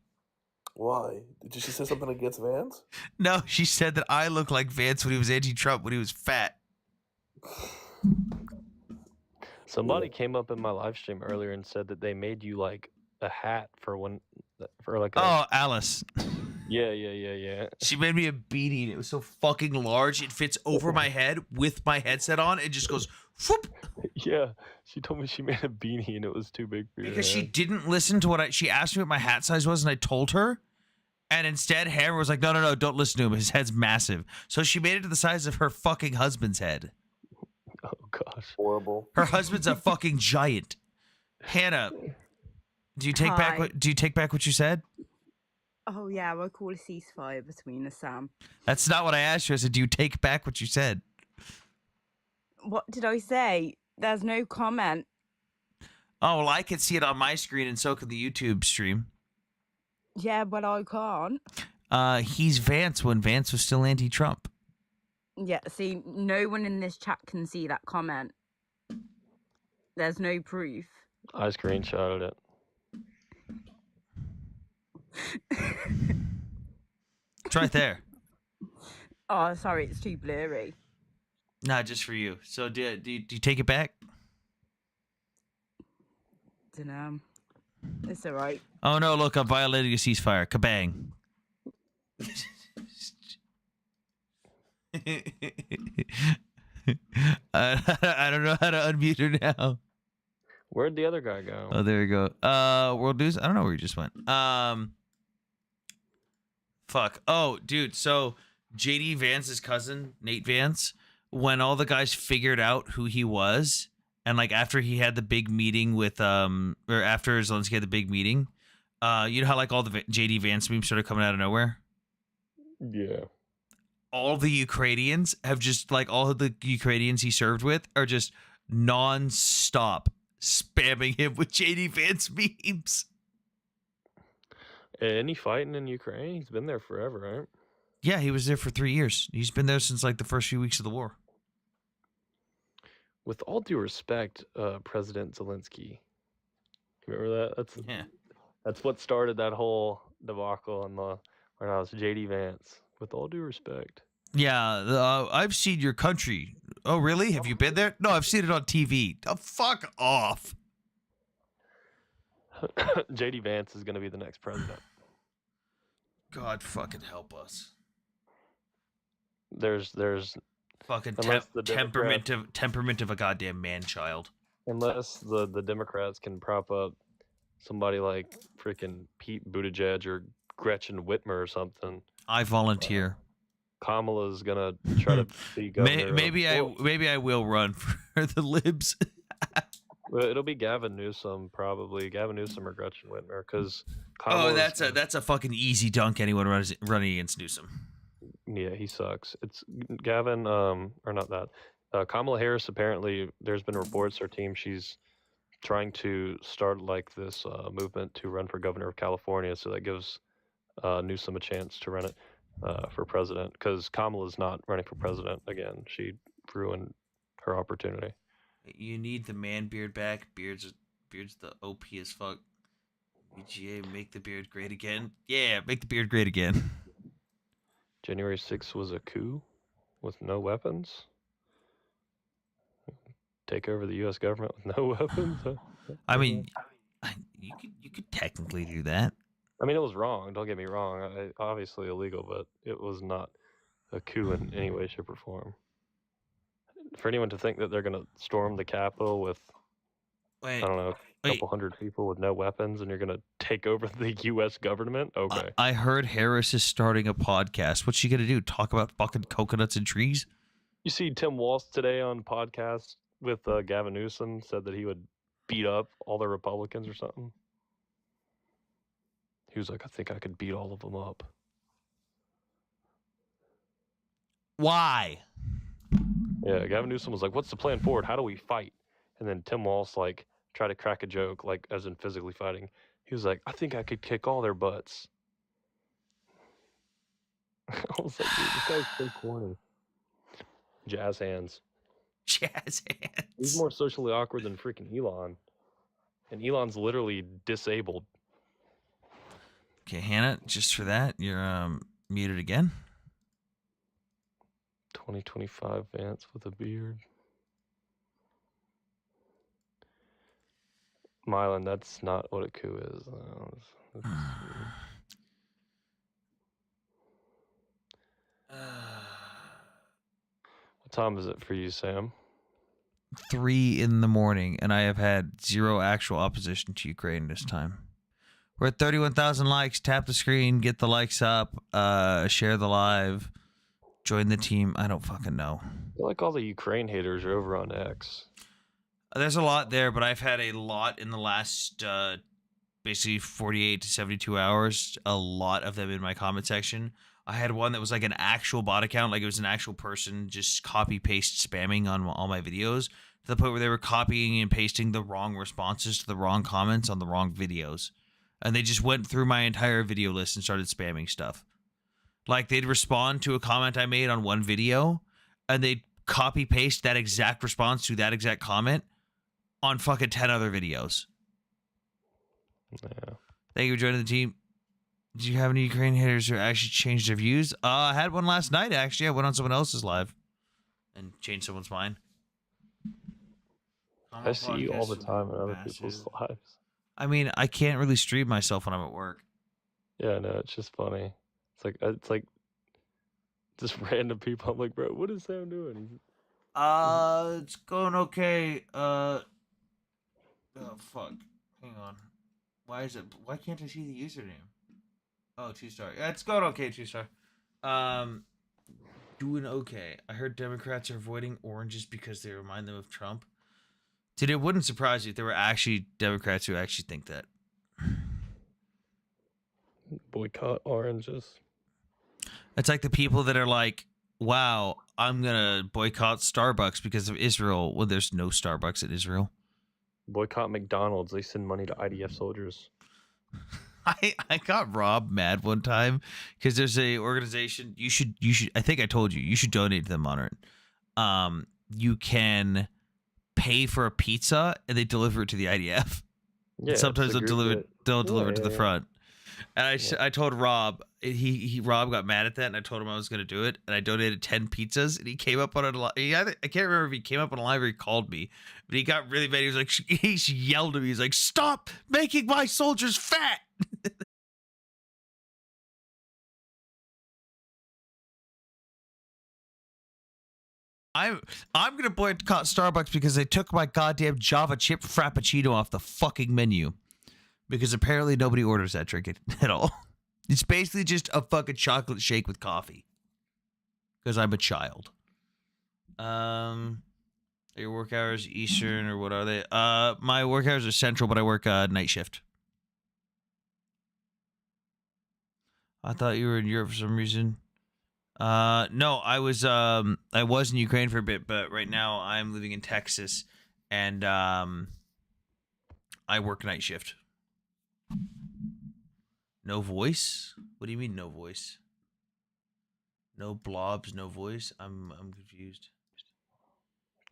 Why? Did she say something against Vance? No, she said that I look like Vance when he was anti-Trump when he was fat. Somebody came up in my live stream earlier and said that they made you like a hat for like a, Oh, Alice. yeah. She made me a beanie and it was so fucking large it fits over my head with my headset on. It just goes whoop. Yeah, she told me she made a beanie and it was too big for your Because she head. didn't listen to what she asked me what my hat size was and I told her. And instead Hammer was like, no, don't listen to him. His head's massive. So she made it to the size of her fucking husband's head. Oh gosh. Horrible. Her husband's a fucking giant. Hannah, do you take back Hi. what you said? Oh yeah, we'll call a ceasefire between us, Sam. That's not what I asked you. I said, do you take back what you said? What did I say? There's no comment. Oh, well, I can see it on my screen and so can the YouTube stream. Yeah, but I can't. He's Vance when Vance was still anti-Trump. Yeah, see, no one in this chat can see that comment. There's no proof. I screenshotted it. It's right there. Oh, sorry, it's too blurry. Not just for you. So do you take it back? Dunno. It's alright. Oh no, look, I'm violating a ceasefire. Kabang. I don't know how to unmute her now. Where'd the other guy go? Oh, there we go. World News. I don't know where he just went. Fuck. Oh, dude. So JD Vance's cousin, Nate Vance, when all the guys figured out who he was, and like after he had the big meeting with or after Zelensky had the big meeting, you know how like all the JD Vance memes started coming out of nowhere? Yeah. All the Ukrainians have just like all of the Ukrainians he served with are just non-stop spamming him with JD Vance memes. Any fighting in Ukraine? He's been there forever, right? Yeah, he was there for 3 years. He's been there since like the first few weeks of the war. With all due respect, President Zelensky. Remember that? That's what started that whole debacle on the White House. JD Vance. With all due respect. Yeah, I've seen your country. Oh, really? Have you been there? No, I've seen it on TV. Oh, fuck off. JD Vance is going to be the next president. God fucking help us. There's fucking unless the temperament of a goddamn man-child. Unless the Democrats can prop up somebody like freaking Pete Buttigieg or Gretchen Whitmer or something. I volunteer. Kamala's gonna try to be governor. Maybe I will run for the libs. Well, it'll be Gavin Newsom probably. Gavin Newsom or Gretchen Whitmer, because that's a fucking easy dunk. Anyone running against Newsom. Yeah, he sucks. It's Gavin, or not that. Kamala Harris, apparently, there's been reports her team, she's trying to start like this movement to run for governor of California, so that gives Newsom a chance to run it for president, because Kamala's not running for president again. She ruined her opportunity. You need the man beard back. Beard's the OP as fuck. VGA, make the beard great again. Yeah, make the beard great again. January 6th was a coup with no weapons. Take over the U.S. government with no weapons. I mean, you could technically do that. I mean, it was wrong. Don't get me wrong. Obviously illegal, but it was not a coup in any way, shape, or form. For anyone to think that they're going to storm the Capitol with, Wait, I don't know, a wait. couple hundred people with no weapons, and you're going to take over the U.S. government? Okay. I heard Harris is starting a podcast. What's she gonna do? Talk about fucking coconuts and trees? You see Tim Walz today on podcast with Gavin Newsom said that he would beat up all the Republicans or something. He was like, I think I could beat all of them up. Why? Yeah, Gavin Newsom was like, what's the plan forward? How do we fight? And then Tim Walz like tried to crack a joke, like as in physically fighting. He was like, I think I could kick all their butts. I was like, dude, this guy's so corny. Jazz hands. Jazz hands. He's more socially awkward than freaking Elon. And Elon's literally disabled. Okay, Hannah, just for that, you're muted again. 2025 Vance with a beard. Mylan, that's not what a coup is. What time is it for you, Sam? 3 a.m, and I have had 0 actual opposition to Ukraine this time. We're at 31,000 likes. Tap the screen, get the likes up, share the live, join the team. I don't fucking know. I feel like all the Ukraine haters are over on X. There's a lot there, but I've had a lot in the last basically 48 to 72 hours. A lot of them in my comment section. I had one that was like an actual bot account, like it was an actual person just copy paste spamming on all my videos to the point where they were copying and pasting the wrong responses to the wrong comments on the wrong videos. And they just went through my entire video list and started spamming stuff. Like they'd respond to a comment I made on one video and they'd copy paste that exact response to that exact comment on fucking 10 other videos. Yeah. Thank you for joining the team. Did you have any Ukraine haters who actually changed their views? I had one last night, actually. I went on someone else's live and changed someone's mind. I see you all the time in other people's lives. I mean, I can't really stream myself when I'm at work. Yeah, no, it's just funny. It's like just random people. I'm like, bro, what is Sam doing? It's going okay. Oh fuck. Hang on. Why can't I see the username? Oh, 2-star. Yeah, it's going okay, 2-star. Doing okay. I heard Democrats are avoiding oranges because they remind them of Trump. Dude, it wouldn't surprise you if there were actually Democrats who actually think that. Boycott oranges. It's like the people that are like, wow, I'm going to boycott Starbucks because of Israel when there's no Starbucks in Israel. Boycott McDonald's. They send money to IDF soldiers. I got Rob mad one time because there's a organization you should I think I told you should donate to them on it. You can pay for a pizza and they deliver it to the IDF. Yeah, sometimes they'll deliver it to the front. And I told Rob, Rob got mad at that, and I told him I was going to do it, and I donated 10 pizzas, and he came up on it. I can't remember if he came up on a live or he called me, but he got really mad. He was like, he yelled at me. He's like, "Stop making my soldiers fat!" I'm gonna boycott Starbucks because they took my goddamn Java chip Frappuccino off the fucking menu. Because apparently nobody orders that drink at all. It's basically just a fucking chocolate shake with coffee. Because I'm a child. Are your work hours Eastern or what are they? My work hours are Central, but I work night shift. I thought you were in Europe for some reason. No, I was in Ukraine for a bit, but right now I'm living in Texas, and I work night shift. No voice? What do you mean no voice? No blobs, no voice? I'm confused.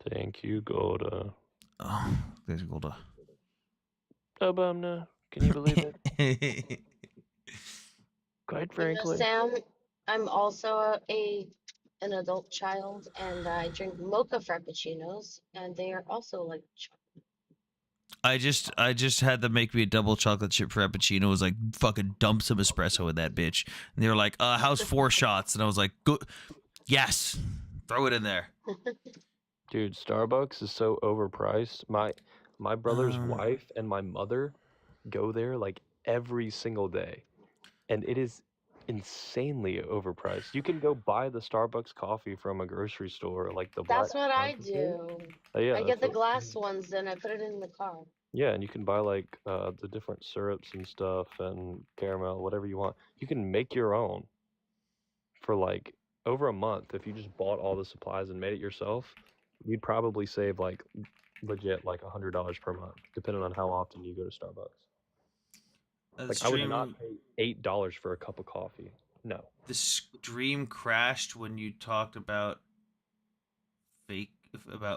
Thank you, Golda. Oh, there's Golda. Obama, can you believe it? Quite frankly. Sam, I'm also an adult child, and I drink mocha frappuccinos, and they are also like chocolate. I just had them make me a double chocolate chip frappuccino. It was like fucking dump some espresso in that bitch. And they were like, how's 4 shots? And I was like, good. Yes. Throw it in there. Dude, Starbucks is so overpriced. My brother's wife and my mother go there like every single day, and it is insanely overpriced. You can go buy the Starbucks coffee from a grocery store, like the black That's what I concentrate. do. Yeah, I that's get the what. glass ones, then I put it in the car. Yeah, and you can buy like the different syrups and stuff and caramel, whatever you want. You can make your own for like over a month if you just bought all the supplies and made it yourself. You'd probably save like legit like $100 per month, depending on how often you go to Starbucks. Like I would not pay $8 for a cup of coffee. No. The stream crashed when you talked about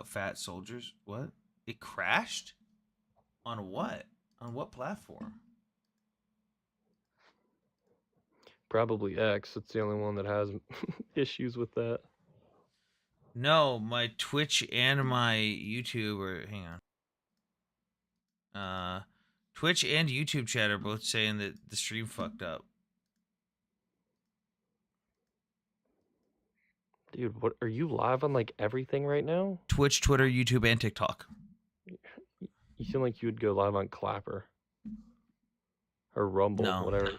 fat soldiers. What? It crashed? On what? On what platform? Probably X. It's the only one that has issues with that. No, my Twitch and my YouTube are hang on. Twitch and YouTube chat are both saying that the stream fucked up. Dude, what are you live on like everything right now? Twitch, Twitter, YouTube, and TikTok. You seem like you would go live on Clapper or Rumble, No. whatever.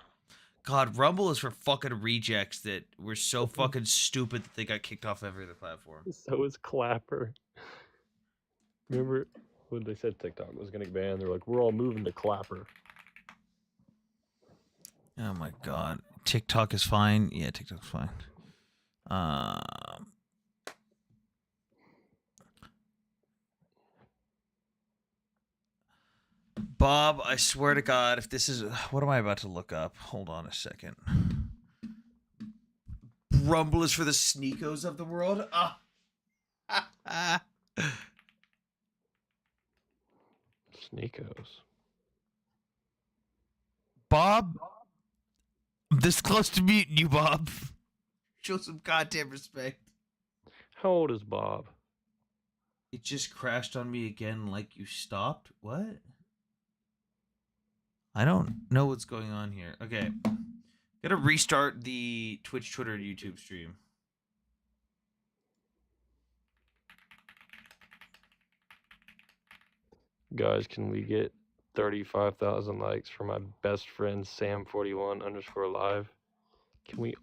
God, Rumble is for fucking rejects that were so fucking stupid that they got kicked off every other platform. So is Clapper. Remember when they said TikTok was gonna ban? They're like, we're all moving to Clapper. Oh my god. TikTok is fine. Yeah, TikTok's fine. Bob, I swear to God, if this is... What am I about to look up? Hold on a second. Rumble is for the sneakos of the world? Sneakos. Bob? I'm this close to meeting you, Bob. Show some goddamn respect. How old is Bob? It just crashed on me again like you stopped? What? I don't know what's going on here. Okay. Gotta restart the Twitch, Twitter, and YouTube stream. Guys, can we get 35,000 likes for my best friend Sam41_live? Can we